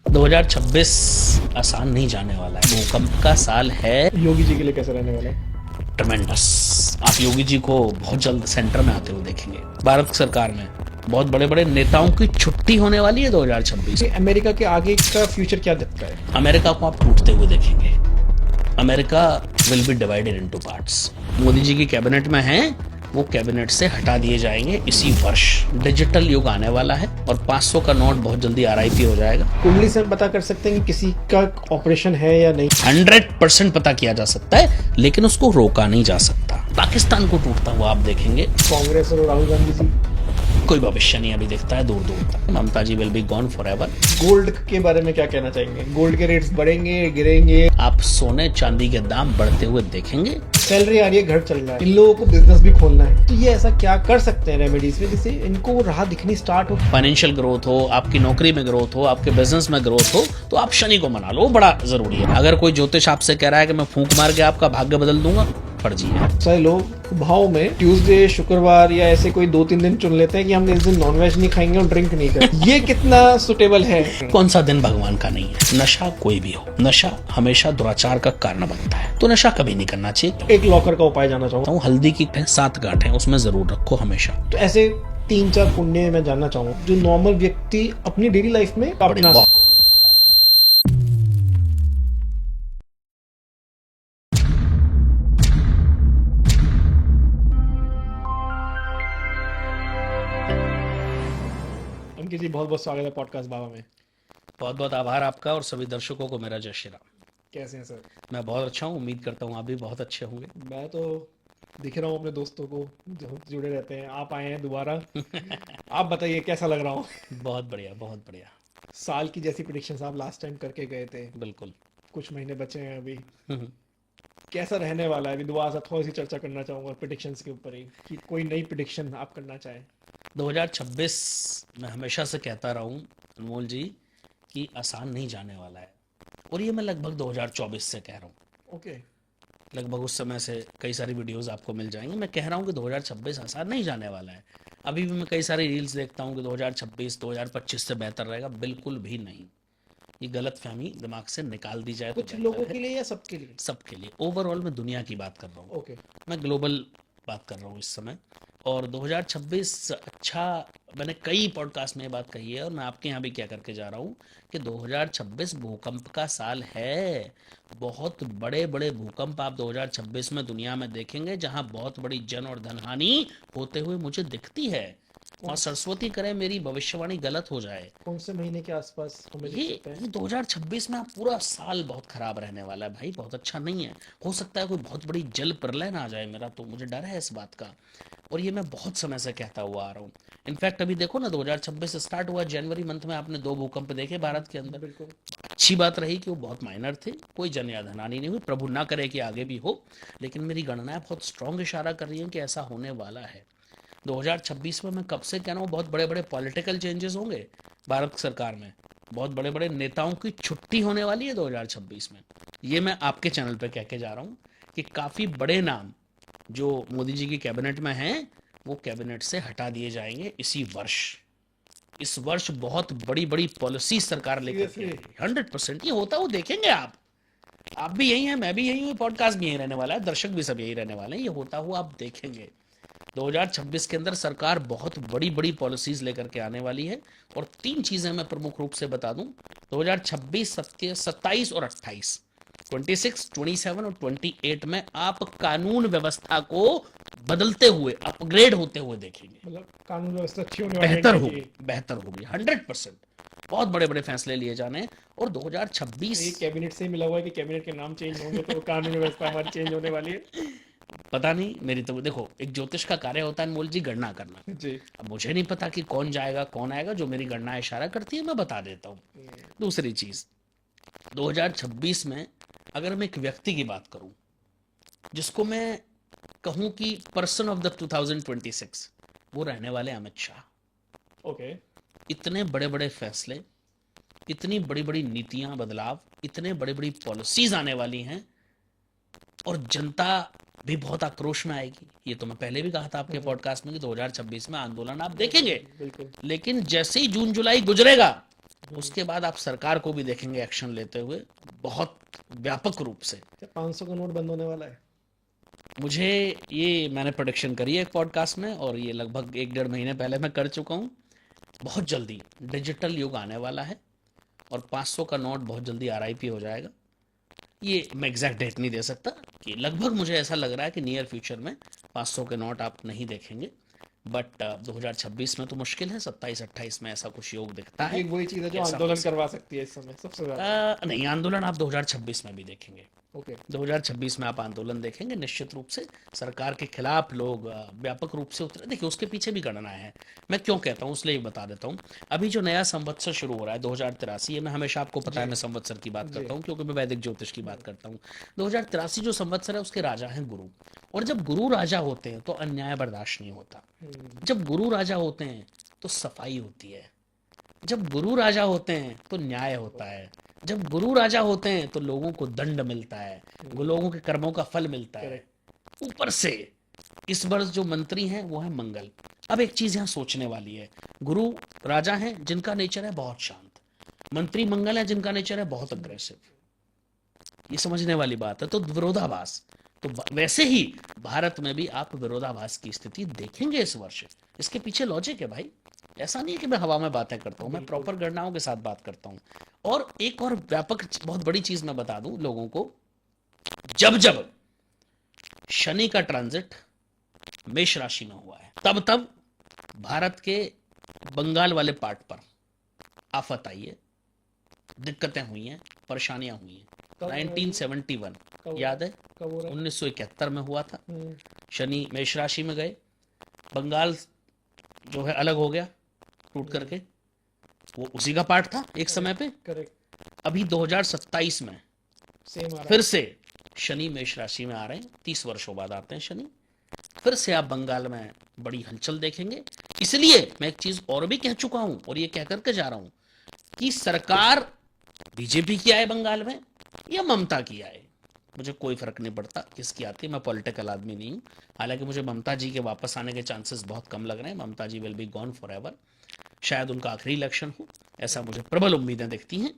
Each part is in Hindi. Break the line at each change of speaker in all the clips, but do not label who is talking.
2026 आसान नहीं जाने वाला है, भूकंप का साल है।
योगी जी के लिए कैसा रहने वाला है?
ट्रमेंडस। आप योगी जी को बहुत जल्द सेंटर में आते हुए देखेंगे। भारत सरकार में बहुत बड़े बड़े नेताओं की छुट्टी होने वाली है 2026।
अमेरिका के आगे का फ्यूचर क्या दिखता है?
अमेरिका को आप टूटते हुए देखेंगे। America will be divided into parts. Modi ji की कैबिनेट में हैं, वो कैबिनेट से हटा दिए जाएंगे इसी वर्ष। डिजिटल युग आने वाला है और 500 का नोट बहुत जल्दी RIP हो जाएगा।
कुंडली से हम पता कर सकते हैं कि किसी का ऑपरेशन है या नहीं?
100% पता किया जा सकता है, लेकिन उसको रोका नहीं जा सकता। पाकिस्तान को टूटता हुआ आप देखेंगे।
कांग्रेस और राहुल गांधी जी?
कोई भविष्य नहीं अभी दिखता है दूर दूर तक। Mamata ji will be gone for ever.
Gold के बारे में क्या कहना चाहेंगे? गोल्ड के रेट्स बढ़ेंगे, गिरेंगे?
आप सोने चांदी के दाम बढ़ते हुए देखेंगे।
सैलरी आ रही है, घर चल रहा है, इन लोगों को बिजनेस भी खोलना है, तो ये ऐसा क्या कर सकते हैं रेमेडीज में जिससे इनको राह दिखनी स्टार्ट हो?
फाइनेंशियल ग्रोथ हो, आपकी नौकरी में ग्रोथ हो, आपके बिजनेस में ग्रोथ हो, तो आप शनि को मना लो, बड़ा जरूरी है। अगर कोई ज्योतिष आपसे कह रहा है कि मैं फूंक मार के आपका भाग्य बदल दूंगा, फर्जी है।
सारे लोग भाव में ट्यूसडे, शुक्रवार या ऐसे कोई 2-3 दिन चुन लेते हैं कि हम इस दिन नॉनवेज नहीं खाएंगे और ड्रिंक नहीं करेंगे। ये कितना सुटेबल है?
कौन सा दिन भगवान का नहीं है? नशा कोई भी हो, नशा हमेशा दुराचार का कारण बनता है, तो नशा कभी नहीं करना चाहिए।
एक लॉकर का उपाय जानना चाहूंगा।
हल्दी की 7 गांठ है, उसमें जरूर रखो हमेशा।
तो ऐसे 3-4 पुण्य मैं जानना चाहूंगा जो नॉर्मल व्यक्ति अपनी डेली लाइफ में अपना
बहुत
अंकित जी, बहुत बहुत स्वागत है पॉडकास्ट बाबा में।
बहुत बहुत आभार आपका और सभी दर्शकों को मेरा जय श्री राम।
कैसे हैं सर?
मैं बहुत अच्छा हूँ, उम्मीद करता हूँ आप भी बहुत अच्छे होंगे।
मैं तो दिख रहा हूँ अपने दोस्तों को जो जुड़े रहते हैं। आप आए हैं दोबारा। आप बताइए कैसा लग रहा हूँ?
बहुत बढ़िया, बहुत बढ़िया।
साल की जैसी प्रिडिक्शंस आप लास्ट टाइम करके गए थे।
बिल्कुल।
कुछ महीने बचे हैं अभी। कैसा रहने वाला है? अभी दोबारा से थोड़ी सी चर्चा करना चाहूंगा प्रिडिक्शंस के ऊपर ही, कि कोई नई प्रिडिक्शन आप करना चाहें।
2026 मैं हमेशा से कहता रहा हूँ अनमोल जी कि आसान नहीं जाने वाला है, और ये मैं लगभग 2024 से कह रहा हूँ।
ओके।
लगभग उस समय से कई सारी वीडियोस आपको मिल जाएंगे। मैं कह रहा हूँ कि 2026 आसान नहीं जाने वाला है। अभी भी मैं कई सारी रील्स देखता हूँ कि 2026 2025 से बेहतर रहेगा। बिल्कुल भी नहीं। ये गलत फहमी दिमाग से निकाल दी जाए तो
कुछ
बेहतर
लोगों
है।
के लिए या सबके लिए?
सबके लिए, ओवरऑल मैं दुनिया की बात कर रहा हूँ।
ओके।
मैं ग्लोबल बात कर रहा हूँ इस समय। और 2026 अच्छा, मैंने कई पॉडकास्ट में ये बात कही है और मैं आपके यहाँ भी क्या करके जा रहा हूँ कि 2026 भूकंप का साल है। बहुत बड़े बड़े भूकंप आप 2026 में दुनिया में देखेंगे, जहाँ बहुत बड़ी जन और धन हानि होते हुए मुझे दिखती है। और सरस्वती करे मेरी भविष्यवाणी गलत हो जाए।
कौन से महीने के आसपास हमें दिख सकता है?
ये 2026 में आप पूरा साल बहुत खराब रहने वाला है भाई, बहुत अच्छा नहीं है। हो सकता है कोई बहुत बड़ी जल प्रलय ना आ जाए, मेरा तो मुझे डर है इस बात का। और ये मैं बहुत समय से कहता हुआ आ रहा हूँ। इनफैक्ट अभी देखो ना, 2026 स्टार्ट हुआ, जनवरी मंथ में आपने 2 भूकंप देखे भारत के अंदर।
बिल्कुल।
अच्छी बात रही कि वो बहुत माइनर थे, कोई जन या धनहानि नहीं हुई, प्रभु ना करे कि आगे भी हो। लेकिन मेरी गणनाएं बहुत स्ट्रांग इशारा कर रही हैं कि ऐसा होने वाला है। 2026 में मैं कब से कह रहा हूँ बहुत बड़े बड़े पॉलिटिकल चेंजेस होंगे भारत सरकार में। बहुत बड़े बड़े नेताओं की छुट्टी होने वाली है 2026 में। ये मैं आपके चैनल पे कह के जा रहा हूँ कि काफ़ी बड़े नाम जो मोदी जी की कैबिनेट में हैं, वो कैबिनेट से हटा दिए जाएंगे इसी वर्ष। इस वर्ष बहुत बड़ी बड़ी पॉलिसी सरकार लेकर के
Seriously?
100% ये होता वो देखेंगे आप भी यही हैं, मैं भी यही हूँ, पॉडकास्ट भी यही रहने वाला है, दर्शक भी सब यही रहने वाले हैं। ये होता हुआ आप देखेंगे। 2026 के अंदर सरकार बहुत बड़ी बड़ी पॉलिसीज लेकर के आने वाली है। और 3 चीजें मैं प्रमुख रूप से बता दूं। 2026, 27 और 28, 26, 27 और 28 में आप कानून व्यवस्था को बदलते हुए, अपग्रेड होते हुए देखेंगे।
मतलब कानून व्यवस्था अच्छी होने वाली है
बेहतर
इंडिया
होगी,
की।
बेहतर होगी 100%। बहुत बड़े बड़े फैसले लिए जाने हैं। और 2026
ये कैबिनेट से ही मिला हुआ है कि कैबिनेट के नाम चेंज होंगे तो कानून व्यवस्था हमारी चेंज होने वाली है।
पता नहीं, मेरी तो देखो, एक ज्योतिष का कार्य होता है अनमोल जी, गणना करना।
जी।
अब मुझे नहीं पता कि कौन जाएगा कौन आएगा, जो मेरी गणना इशारा करती है मैं बता देता हूँ। दूसरी चीज, 2026 में अगर मैं एक व्यक्ति की बात करूं जिसको मैं कहूं कि पर्सन ऑफ द 2026, वो रहने वाले अमित शाह।
ओके।
इतने बड़े बड़े फैसले, इतनी बड़ी बड़ी नीतियां, बदलाव, इतने बड़ी बड़ी पॉलिसीज आने वाली हैं। और जनता भी बहुत आक्रोश में आएगी। ये तो मैं पहले भी कहा था आपके पॉडकास्ट में कि 2026 में आंदोलन आप देखेंगे।
बिल्कुल।
लेकिन जैसे ही जून जुलाई गुजरेगा, उसके बाद आप सरकार को भी देखेंगे एक्शन लेते हुए बहुत व्यापक रूप से।
क्या 500 का नोट बंद होने वाला है?
मुझे ये मैंने प्रोडिक्शन करी है एक पॉडकास्ट में, और ये लगभग 1-1.5 महीने पहले मैं कर चुका हूँ। बहुत जल्दी डिजिटल युग आने वाला है और 500 का नोट बहुत जल्दी आरआईपी हो जाएगा। ये मैं एग्जैक्ट डेट नहीं दे सकता, कि लगभग मुझे ऐसा लग रहा है कि नियर फ्यूचर में 500 के नोट आप नहीं देखेंगे। बट 2026 में तो मुश्किल है, 27-28 में ऐसा कुछ योग दिखता
ये
है
वही चीज है
कि
जो
ऐसा हो
आंदोलन
सकता
करवा सकती है इस समय सबसे ज्यादा।
नहीं, आंदोलन आप 2026 में भी देखेंगे।
ओके।
2026 में आप आंदोलन देखेंगे निश्चित रूप से। सरकार के खिलाफ लोग व्यापक रूप से उतरे। देखिए उसके पीछे भी गणनाएं हैं। मैं क्यों कहता हूँ इसलिए बता देता हूँ। अभी जो नया संवत्सर शुरू हो रहा है 2083, ये मैं हमेशा आपको पता है
जी
मैं संवत्सर की बात
जी।
करता हूँ क्योंकि मैं वैदिक ज्योतिष की बात करता हूँ। 2083 जो संवत्सर है उसके राजा हैं गुरु, और जब गुरु राजा होते हैं तो अन्याय बर्दाश्त नहीं होता। जब गुरु राजा होते हैं तो सफाई होती है। जब गुरु राजा होते हैं तो न्याय होता है। जब गुरु राजा होते हैं तो लोगों को दंड मिलता है, लोगों के कर्मों का फल मिलता है।
करेक्ट।
ऊपर से इस वर्ष जो मंत्री हैं वो है मंगल। अब एक चीज यहाँ सोचने वाली है, गुरु राजा हैं जिनका नेचर है बहुत शांत, मंत्री मंगल है जिनका नेचर है बहुत अग्रेसिव। ये समझने वाली बात है। तो विरोधाभास, तो वैसे ही भारत में भी आप विरोधाभास की स्थिति देखेंगे इस वर्ष। इसके पीछे लॉजिक है भाई। ऐसा नहीं है कि मैं हवा में बातें करता हूँ, मैं
बिल्कुल।
प्रॉपर गणनाओं के साथ बात करता हूँ। और एक और व्यापक बहुत बड़ी चीज मैं बता दूं लोगों को, जब जब शनि का ट्रांजिट मेष राशि में हुआ है तब तब भारत के बंगाल वाले पार्ट पर आफत आई है, दिक्कतें हुई हैं, परेशानियां हुई हैं।
कब
1971
कब
याद है,
कब हो रहा है?
1971 में हुआ था।
हम्म,
शनि मेष राशि में गए, बंगाल जो है अलग हो गया टूट करके, वो उसी का पार्ट था एक समय पे।
करेक्ट।
अभी 2027 में
सेम आ रहा
फिर
है।
से शनि मेष राशि में आ रहे हैं, 30 वर्षों बाद आते हैं शनि। फिर से आप बंगाल में बड़ी हलचल देखेंगे। इसलिए मैं एक चीज और भी कह चुका हूं और ये कह करके जा रहा हूं कि सरकार बीजेपी की आए बंगाल में या ममता की आए, मुझे कोई फर्क नहीं पड़ता किसकी आती है। मैं पॉलिटिकल आदमी नहीं हूं। हालांकि मुझे ममता जी के वापस आने के चांसेस बहुत कम लग रहे हैं। Mamata ji will be gone for ever. शायद उनका आखिरी इलेक्शन हो, ऐसा मुझे प्रबल उम्मीदें दिखती हैं।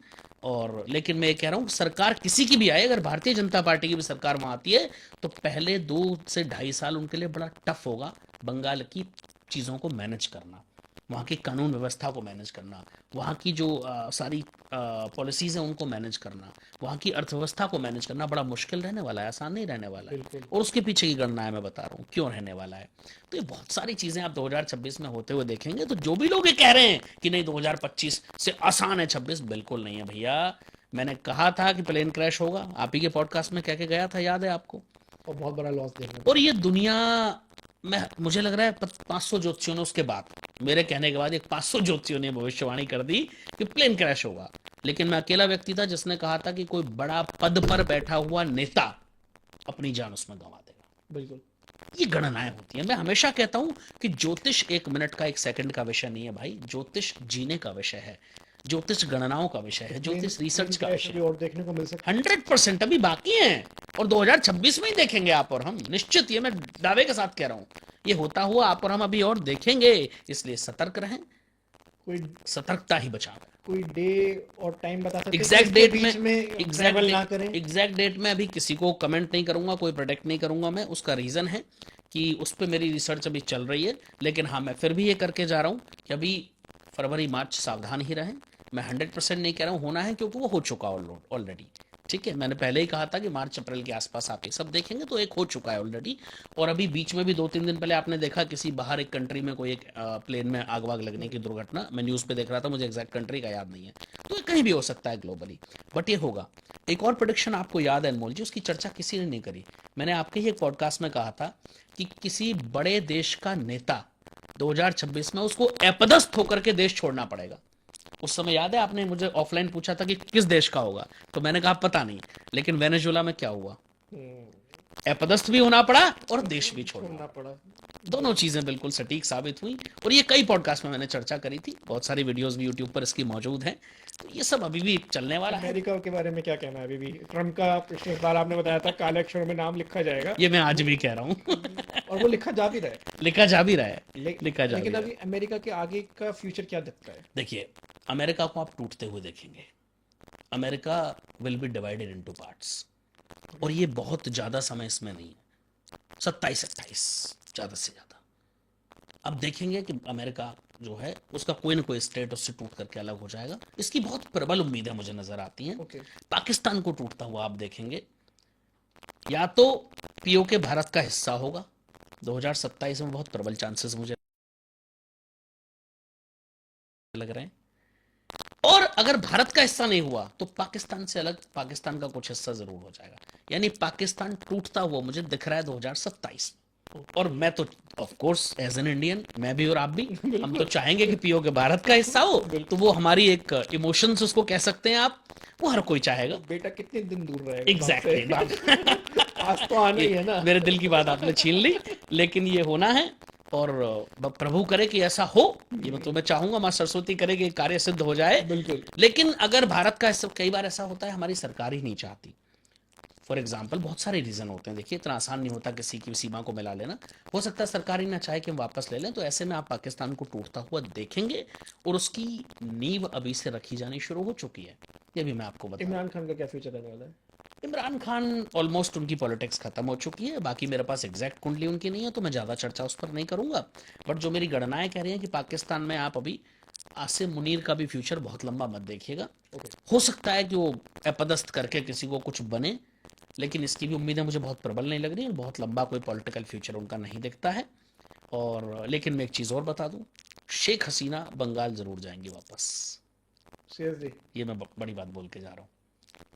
और लेकिन मैं ये कह रहा हूँ सरकार किसी की भी आए, अगर भारतीय जनता पार्टी की भी सरकार वहां आती है तो पहले 2 से ढाई साल उनके लिए बड़ा टफ होगा बंगाल की चीज़ों को मैनेज करना, वहाँ की कानून व्यवस्था को मैनेज करना, वहाँ की जो सारी पॉलिसीज़ हैं उनको मैनेज करना, वहाँ की अर्थव्यवस्था को मैनेज करना बड़ा मुश्किल रहने वाला है, आसान नहीं रहने वाला है।
बिल्कुल।
और उसके पीछे की गणना मैं बता रहा हूँ क्यों रहने वाला है। तो ये बहुत सारी चीज़ें आप 2026 में होते हुए देखेंगे। तो जो भी लोग ये कह रहे हैं कि नहीं 2025 से आसान है 26, बिल्कुल नहीं है भैया। मैंने कहा था कि प्लेन क्रैश होगा, आप ही के पॉडकास्ट में कह के गया था, याद है आपको।
और बहुत बड़ा लॉस देखने को।
और ये दुनिया में मुझे लग रहा है 500 ज्योतिषियों ने उसके बाद, मेरे कहने के बाद एक 500 ज्योतिषियों ने भविष्यवाणी कर दी कि प्लेन क्रैश होगा। लेकिन मैं अकेला व्यक्ति था जिसने कहा था कि कोई बड़ा पद पर बैठा हुआ नेता अपनी जान उसमें गंवा देगा।
बिल्कुल।
ये गणनाएं होती हैं। मैं हमेशा कहता हूं कि ज्योतिष 1 मिनट का 1 सेकंड का विषय नहीं है भाई, ज्योतिष जीने का विषय है, ज्योतिष गणनाओं का विषय है, ज्योतिष रिसर्च का विषय
भी और देखने को मिल सकता
100% अभी बाकी है। और 2026 में ही देखेंगे आप और हम, निश्चित, ये मैं दावे के साथ कह रहा हूं। ये होता हुआ आप और हम अभी और देखेंगे। इसलिए सतर्क रहें,
कोई
सतर्कता ही बचाव है।
कोई डे और टाइम बता सकते हैं
एग्जैक्ट
जिसके
डेट
बीच में ट्रैवल ना करें?
एग्जैक्ट डेट में अभी किसी को कमेंट नहीं करूंगा, कोई प्रोडक्ट नहीं करूंगा मैं। उसका रीजन है कि उस पर मेरी रिसर्च अभी चल रही है। लेकिन हाँ, मैं फिर भी ये करके जा रहा हूँ कि अभी फरवरी मार्च सावधान ही रहें। मैं 100% नहीं कह रहा हूँ होना है, क्योंकि वो हो चुका ऑलरेडी। ठीक है, मैंने पहले ही कहा था कि मार्च अप्रैल के आसपास आप ये सब देखेंगे, तो एक हो चुका है ऑलरेडी। और अभी बीच में भी 2-3 दिन पहले आपने देखा किसी बाहर एक कंट्री में कोई एक प्लेन में आग वाग लगने की दुर्घटना, मैं न्यूज़ पे देख रहा था, मुझे एग्जैक्ट कंट्री का याद नहीं है। तो ये कहीं भी हो सकता है ग्लोबली, बट ये होगा। एक और प्रोडिक्शन आपको याद है अनमोल जी, उसकी चर्चा किसी ने नहीं करी। मैंने आपके ही एक पॉडकास्ट में कहा था कि किसी बड़े देश का नेता 2026 में उसको अपदस्थ होकर के देश छोड़ना पड़ेगा। उस समय याद है आपने मुझे ऑफलाइन पूछा था कि किस देश का होगा, तो मैंने कहा पता नहीं। लेकिन वेनेजुएला में क्या हुआ, अपदस्थ भी होना पड़ा और देश भी छोड़ना
पड़ा।
दोनों चीजें बिल्कुल सटीक साबित हुई। और ये कई पॉडकास्ट में मैंने चर्चा करी थी, बहुत सारी वीडियोस भी यूट्यूब पर इसकी मौजूद हैं। तो ये सब अभी भी चलने वाला है।
अमेरिका के बारे में क्या कहना है? अभी भी ट्रम्प का पिछले बार आपने बताया था काले अक्षरों में नाम लिखा जाएगा।
ये मैं आज भी कह रहा हूँ
और वो लिखा जा भी रहा है।
लिखा जा भी रहा है,
ले,
लिखा जा भी
लेकिन
रहा
अभी
है।
अमेरिका के आगे का फ्यूचर क्या दिखता है?
देखिए, अमेरिका को आप टूटते हुए देखेंगे। America will be divided into parts, और ये बहुत ज़्यादा समय इसमें नहीं है, 27-28 ज़्यादा से ज़्यादा। अब देखेंगे कि अमेरिका जो है उसका कोई ना कोई स्टेट उससे टूट करके अलग हो जाएगा, इसकी बहुत प्रबल उम्मीदें मुझे नज़र आती हैं।
ओके।
पाकिस्तान को टूटता हुआ आप देखेंगे, या तो पीओके भारत का हिस्सा होगा, 2027 में बहुत प्रबल चांसेस मुझे लग रहे हैं, और अगर भारत का हिस्सा नहीं हुआ तो पाकिस्तान से अलग पाकिस्तान का कुछ हिस्सा जरूर हो जाएगा। यानी पाकिस्तान टूटता हुआ मुझे दिख रहा है 2027 में। और मैं तो of course as an Indian, मैं भी और आप भी, हम तो चाहेंगे कि पीओके भारत का हिस्सा हो, तो वो हमारी एक इमोशंस उसको कह सकते हैं आप, वो हर कोई चाहेगा।
बेटा कितने दिन दूर रहेगा
एग्जैक्टली
आज तो आना ही है ना।
मेरे दिल की बात आपने छीन ली, लेकिन ये होना है, और प्रभु करे कि ऐसा हो। ये मतलब मैं चाहूंगा, माँ सरस्वती करे कि कार्य सिद्ध हो जाए।
बिल्कुल।
लेकिन अगर भारत का हिस्सा, कई बार ऐसा होता है हमारी सरकार ही नहीं चाहती, फॉर एग्जाम्पल बहुत सारे रीजन होते हैं। देखिए, इतना आसान नहीं होता किसी की सीमा को मिला लेना। हो सकता है सरकार ही ना चाहे कि हम वापस ले लें, तो ऐसे में आप पाकिस्तान को टूटता हुआ देखेंगे, और उसकी नींव अभी से रखी जानी शुरू हो चुकी है। ये भी मैं आपको बता,
इमरान खान का क्या फ्यूचर रहने वाला है?
इमरान खान ऑलमोस्ट उनकी पॉलिटिक्स खत्म हो चुकी है। बाकी मेरे पास एग्जैक्ट कुंडली उनकी नहीं है, तो मैं ज़्यादा चर्चा उस पर नहीं करूंगा। बट जो मेरी गणनाएं कह रही हैं कि पाकिस्तान में आप अभी आसिम मुनीर का भी फ्यूचर बहुत लंबा मत देखिएगा। हो सकता है कि वो अपदस्थ करके किसी को कुछ बने, लेकिन इसकी भी उम्मीदें मुझे बहुत प्रबल नहीं लग रही, और बहुत लंबा कोई पॉलिटिकल फ्यूचर उनका नहीं दिखता है। और लेकिन मैं एक चीज़ और बता दूं, शेख हसीना बंगाल ज़रूर जाएंगी वापस।
सीरियसली?
ये मैं बड़ी बात बोल के जा रहा हूँ,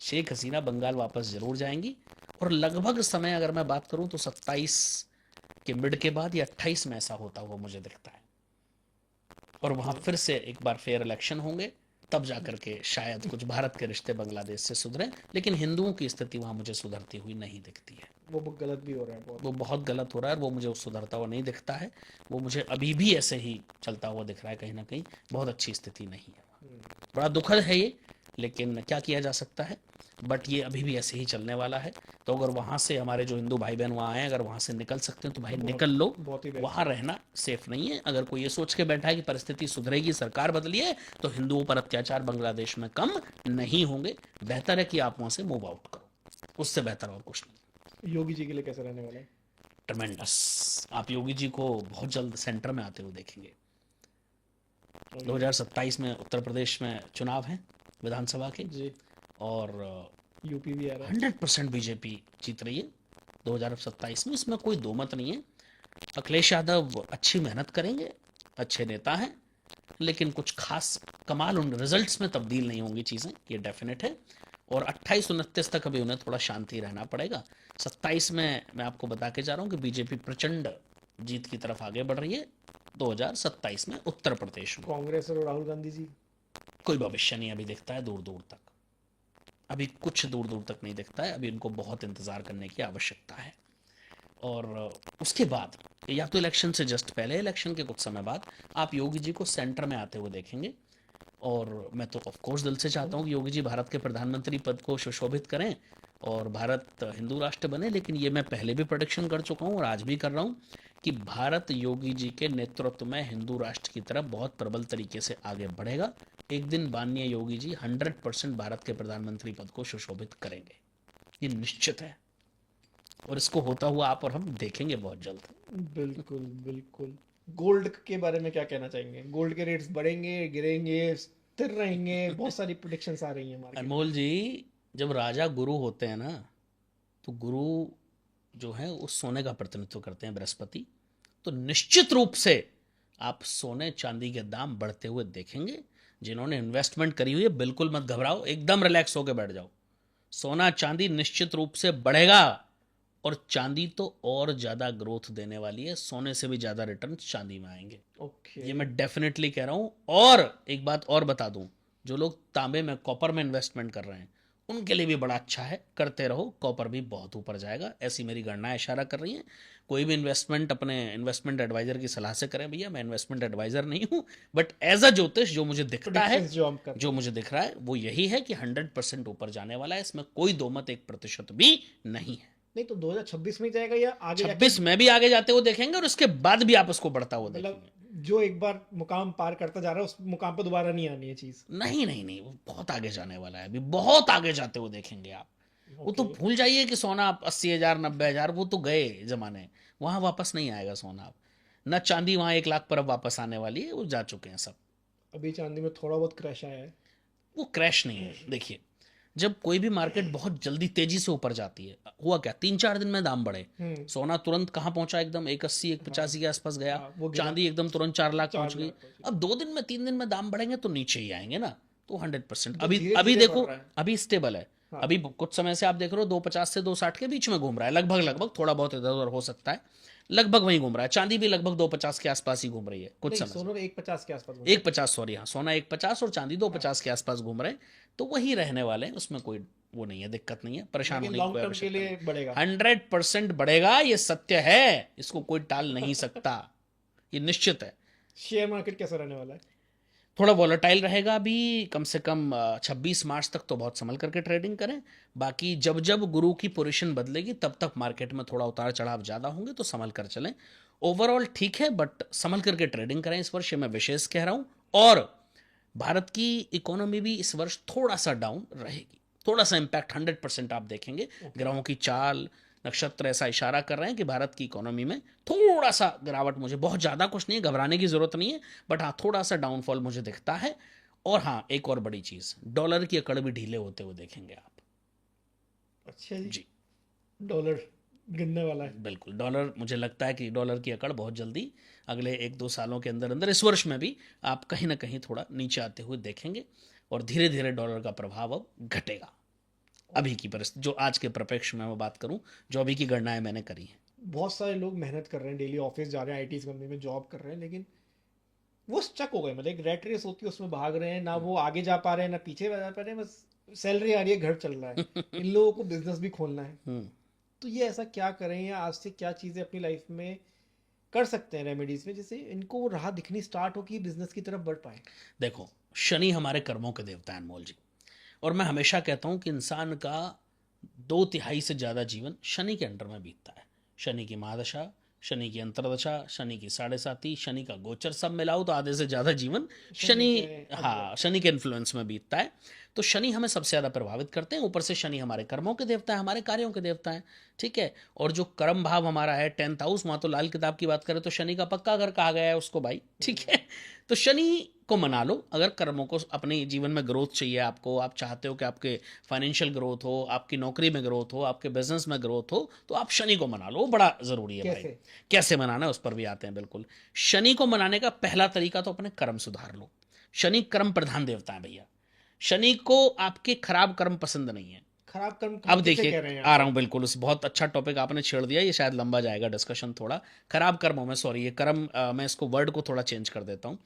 शेख हसीना बंगाल वापस जरूर जाएंगी। और लगभग समय अगर मैं बात करूं तो 27 के मिड के बाद या 28 में ऐसा होता हुआ मुझे दिखता है, और वहां फिर से एक बार फेयर इलेक्शन होंगे, तब जाकर के शायद कुछ भारत के रिश्ते बांग्लादेश से सुधरे। लेकिन हिंदुओं की स्थिति वहां मुझे सुधरती हुई नहीं दिखती है।
वो बहुत गलत भी हो रहा है बहुत।
वो बहुत गलत हो रहा है, और वो मुझे सुधरता हुआ नहीं दिखता है। वो मुझे अभी भी ऐसे ही चलता हुआ दिख रहा है, कहीं ना कहीं बहुत अच्छी स्थिति नहीं है। बड़ा दुखद है ये, लेकिन क्या किया जा सकता है। बट ये अभी भी ऐसे ही चलने वाला है। तो अगर वहाँ से हमारे जो हिंदू भाई बहन वहाँ आए, अगर वहाँ से निकल सकते हैं तो भाई निकल लो,
बहुत ही
वहाँ रहना सेफ नहीं है। अगर कोई ये सोच के बैठा है कि परिस्थिति सुधरेगी, सरकार बदली है, तो हिंदुओं पर अत्याचार बांग्लादेश में कम नहीं होंगे। बेहतर है कि आप वहाँ से मूव आउट करो, उससे बेहतर और कुछ नहीं।
योगी जी के लिए कैसा रहने वाला है?
ट्रमेंडस। आप योगी जी को बहुत जल्द सेंटर में आते हुए देखेंगे। 2027 में उत्तर प्रदेश में चुनाव हैं विधानसभा के,
जी।
और
यूपी भी आ रहा है।
100% बीजेपी जीत रही है 2027 में, इसमें कोई दो मत नहीं है। अखिलेश यादव अच्छी मेहनत करेंगे, अच्छे नेता हैं, लेकिन कुछ खास कमाल उन रिजल्ट्स में तब्दील नहीं होंगी चीज़ें, ये डेफिनेट है। और 28-29 तक अभी उन्हें थोड़ा शांति रहना पड़ेगा। 27 में मैं आपको बता के जा रहा हूँ कि बीजेपी प्रचंड जीत की तरफ आगे बढ़ रही है 2027 में उत्तर प्रदेश में।
कांग्रेस और राहुल गांधी जी?
कोई भविष्य नहीं अभी दिखता है, दूर दूर तक, अभी कुछ दूर दूर तक नहीं दिखता है। अभी इनको बहुत इंतज़ार करने की आवश्यकता है। और उसके बाद, या तो इलेक्शन से जस्ट पहले, इलेक्शन के कुछ समय बाद आप योगी जी को सेंटर में आते हुए देखेंगे। और मैं तो ऑफ कोर्स दिल से चाहता हूँ कि योगी जी भारत के प्रधानमंत्री पद को सुशोभित करें और भारत हिंदू राष्ट्र बने। लेकिन ये मैं पहले भी प्रोडिक्शन कर चुका हूँ और आज भी कर रहा हूँ कि भारत योगी जी के नेतृत्व में हिंदू राष्ट्र की तरफ बहुत प्रबल तरीके से आगे बढ़ेगा। एक दिन माननीय योगी जी 100% भारत के प्रधानमंत्री पद को सुशोभित करेंगे, ये निश्चित है। और इसको होता हुआ आप और हम देखेंगे बहुत जल्द।
बिल्कुल बिल्कुल। गोल्ड के बारे में क्या कहना चाहेंगे? गोल्ड के रेट्स बढ़ेंगे, गिरेंगे, स्थिर रहेंगे? बहुत सारी प्रेडिक्शंस आ रही हैं मार्केट में।
अनमोल जी, जब राजा गुरु होते हैं ना, तो गुरु जो है उस सोने का प्रतिनिधित्व करते हैं, बृहस्पति। तो निश्चित रूप से आप सोने चांदी के दाम बढ़ते हुए देखेंगे। जिन्होंने इन्वेस्टमेंट करी हुई है बिल्कुल मत घबराओ, एकदम रिलैक्स होकर बैठ जाओ। सोना चांदी निश्चित रूप से बढ़ेगा, और चांदी तो और ज़्यादा ग्रोथ देने वाली है, सोने से भी ज़्यादा रिटर्न चांदी में आएंगे।
ओके।
ये मैं डेफिनेटली कह रहा हूँ। और एक बात और बता दूं, जो लोग तांबे में, कॉपर में इन्वेस्टमेंट कर रहे हैं, उनके लिए भी बड़ा अच्छा है, करते रहो, कॉपर भी बहुत ऊपर जाएगा, ऐसी मेरी गणनाएं इशारा कर रही हैं। कोई भी इन्वेस्टमेंट अपने इन्वेस्टमेंट एडवाइजर की सलाह से करें। भैया मैं इन्वेस्टमेंट एडवाइजर नहीं हूं, बट एज अ ज्योतिष जो मुझे दिखता है,
Predictions जो हम कर रहे
जो मुझे दिख रहा है वो यही है कि 100% ऊपर जाने वाला है, इसमें कोई दो मत 1% भी नहीं है।
नहीं तो 2026 में जाएगा या आगे जाके?
26 में भी आगे जाते हुए देखेंगे और उसके बाद भी आप उसको बढ़ता हुआ
मतलब
देखेंगे।
जो एक बार मुकाम पार करता जा रहा है उस मुकाम पर दोबारा नहीं आनी है चीज।
नहीं नहीं नहीं, वो बहुत आगे जाने वाला है, अभी बहुत आगे जाते हुए देखेंगे आप। वो तो
ओके।
भूल जाइए कि सोना 80,000 90,000 वो तो गए जमाने, वहां वापस नहीं आएगा सोना अब। न चांदी वहां 1 लाख पर अब वापस आने वाली है, वो जा चुके हैं सब।
अभी चांदी में थोड़ा बहुत क्रैश आया है।
वो क्रैश नहीं है। देखिए, जब कोई भी मार्केट बहुत जल्दी तेजी से ऊपर जाती है, हुआ क्या, 3-4 दिन में दाम बढ़े।
हम्म।
सोना तुरंत कहाँ पहुंचा, एकदम 180 185 के आसपास गया।
हाँ वो गिरा
चांदी एकदम तुरंत 4 लाख
4
पहुंच गई।
लाख पहुंच
अब 2 दिन में 3 दिन में दाम बढ़ेंगे तो नीचे ही आएंगे ना, तो 100%।
तो
अभी
धीरे
अभी
धीरे बढ़
देखो,
रहा है।
अभी स्टेबल है।
हाँ।
अभी कुछ समय से आप देख रहे हो 250 से 260 के बीच में घूम रहा है, लगभग लगभग, थोड़ा बहुत इधर उधर हो सकता है, लगभग वहीं घूम रहा है। चांदी भी लगभग 250 के आसपास ही घूम रही है कुछ
नहीं
समय से।
सोनू 150 के आसपास घूम रहा
150, सॉरी, हाँ, सोना 150 और चांदी
है।
250 के आसपास घूम रहे हैं। तो वही रहने वाले हैं, उसमें कोई वो नहीं है, दिक्कत नहीं है, परेशान
लेकिन
होने की
लॉन्ग
कोई
टर्म के
आवश्यकता
लिए
नहीं।
बढ़ेगा।
100% बढ़ेगा, ये सत्य है, इसको कोई टाल नहीं सकता, ये निश्चित है।
शेयर मार्केट कैसा रहने वाला है?
थोड़ा वॉलेटाइल रहेगा अभी, कम से कम 26 मार्च तक तो बहुत संभल करके ट्रेडिंग करें। बाकी जब जब गुरु की पोजीशन बदलेगी तब तक मार्केट में थोड़ा उतार चढ़ाव ज़्यादा होंगे, तो संभल कर चलें। ओवरऑल ठीक है, बट संभल करके ट्रेडिंग करें इस वर्ष, ये मैं विशेष कह रहा हूँ। और भारत की इकोनॉमी भी इस वर्ष थोड़ा सा डाउन रहेगी, थोड़ा सा इम्पैक्ट 100% आप देखेंगे। ग्रहों की चाल, नक्षत्र ऐसा इशारा कर रहे हैं कि भारत की इकोनॉमी में थोड़ा सा गिरावट, मुझे बहुत ज़्यादा कुछ नहीं है, घबराने की ज़रूरत नहीं है, बट हाँ थोड़ा सा डाउनफॉल मुझे दिखता है। और हाँ, एक और बड़ी चीज़, डॉलर की अकड़ भी ढीले होते हुए देखेंगे आप।
अच्छा जी।
जी,
डॉलर गिरने वाला है।
बिल्कुल, डॉलर, मुझे लगता है कि डॉलर की अकड़ बहुत जल्दी अगले 1-2 सालों के अंदर अंदर, इस वर्ष में भी आप कहीं ना कहीं थोड़ा नीचे आते हुए देखेंगे। और धीरे धीरे डॉलर का प्रभाव अब घटेगा। अभी की परिस्थिति, जो आज के परिप्रेक्ष्य में मैं बात करूं, जो अभी की गणनाएं मैंने करी हैं।
बहुत सारे लोग मेहनत कर रहे हैं, डेली ऑफिस जा रहे हैं, आईटी कंपनी में जॉब कर रहे हैं, लेकिन वो स्टक हो गए। मतलब एक रैट रेस होती है उसमें भाग रहे हैं, ना वो आगे जा पा रहे हैं ना पीछे जा पा रहे हैं, बस सैलरी आ रही है, घर चल रहा है। इन लोगों को बिजनेस भी खोलना है।
हम्म।
तो ये ऐसा क्या करें या आज से क्या चीज़ें अपनी लाइफ में कर सकते हैं रेमेडीज में, जिससे इनको वो राह दिखनी स्टार्ट हो कि बिजनेस की तरफ बढ़ पाए?
देखो, शनि हमारे कर्मों के देवता हैं अनमोल जी। और मैं हमेशा कहता हूं कि इंसान का 2/3 से ज़्यादा जीवन शनि के अंडर में बीतता है। शनि की महादशा, शनि की अंतरदशा, शनि की 7.5, शनि का गोचर सब मिलाओ तो आधे से ज़्यादा जीवन
शनि
शनि,
के
हाँ, शनि के इन्फ्लुएंस में बीतता है। तो शनि हमें सबसे ज़्यादा प्रभावित करते हैं। ऊपर से शनि हमारे कर्मों के देवता है, हमारे कार्यों के देवता है, ठीक है। और जो कर्म भाव हमारा है 10th हाउस, वहाँ तो लाल किताब की बात करें तो शनि का पक्का घर कहा गया है उसको भाई, ठीक है। तो शनि को मना लो। अगर कर्मों को, अपने जीवन में ग्रोथ चाहिए आपको, आप चाहते हो कि आपके फाइनेंशियल ग्रोथ हो, आपकी नौकरी में ग्रोथ हो, आपके बिजनेस में ग्रोथ हो, तो आप शनि को मना लो, वो बड़ा ज़रूरी है भाई।
कैसे?
कैसे मनाना है उस पर भी आते हैं, बिल्कुल। शनि को मनाने का पहला तरीका तो अपने कर्म सुधार लो। शनि कर्म प्रधान देवता है भैया। शनि को आपके खराब कर्म पसंद नहीं है।
खराब कर्म
अब
किसे
देखिए,
कह रहे हैं
आ
यहाँ
रहा
पे?
हूँ, बिल्कुल, उस बहुत अच्छा टॉपिक आपने छेड़ दिया, ये शायद लंबा जाएगा डिस्कशन थोड़ा। खराब कर्मों में, सॉरी, ये कर्म, मैं इसको वर्ड को थोड़ा चेंज कर देता हूँ।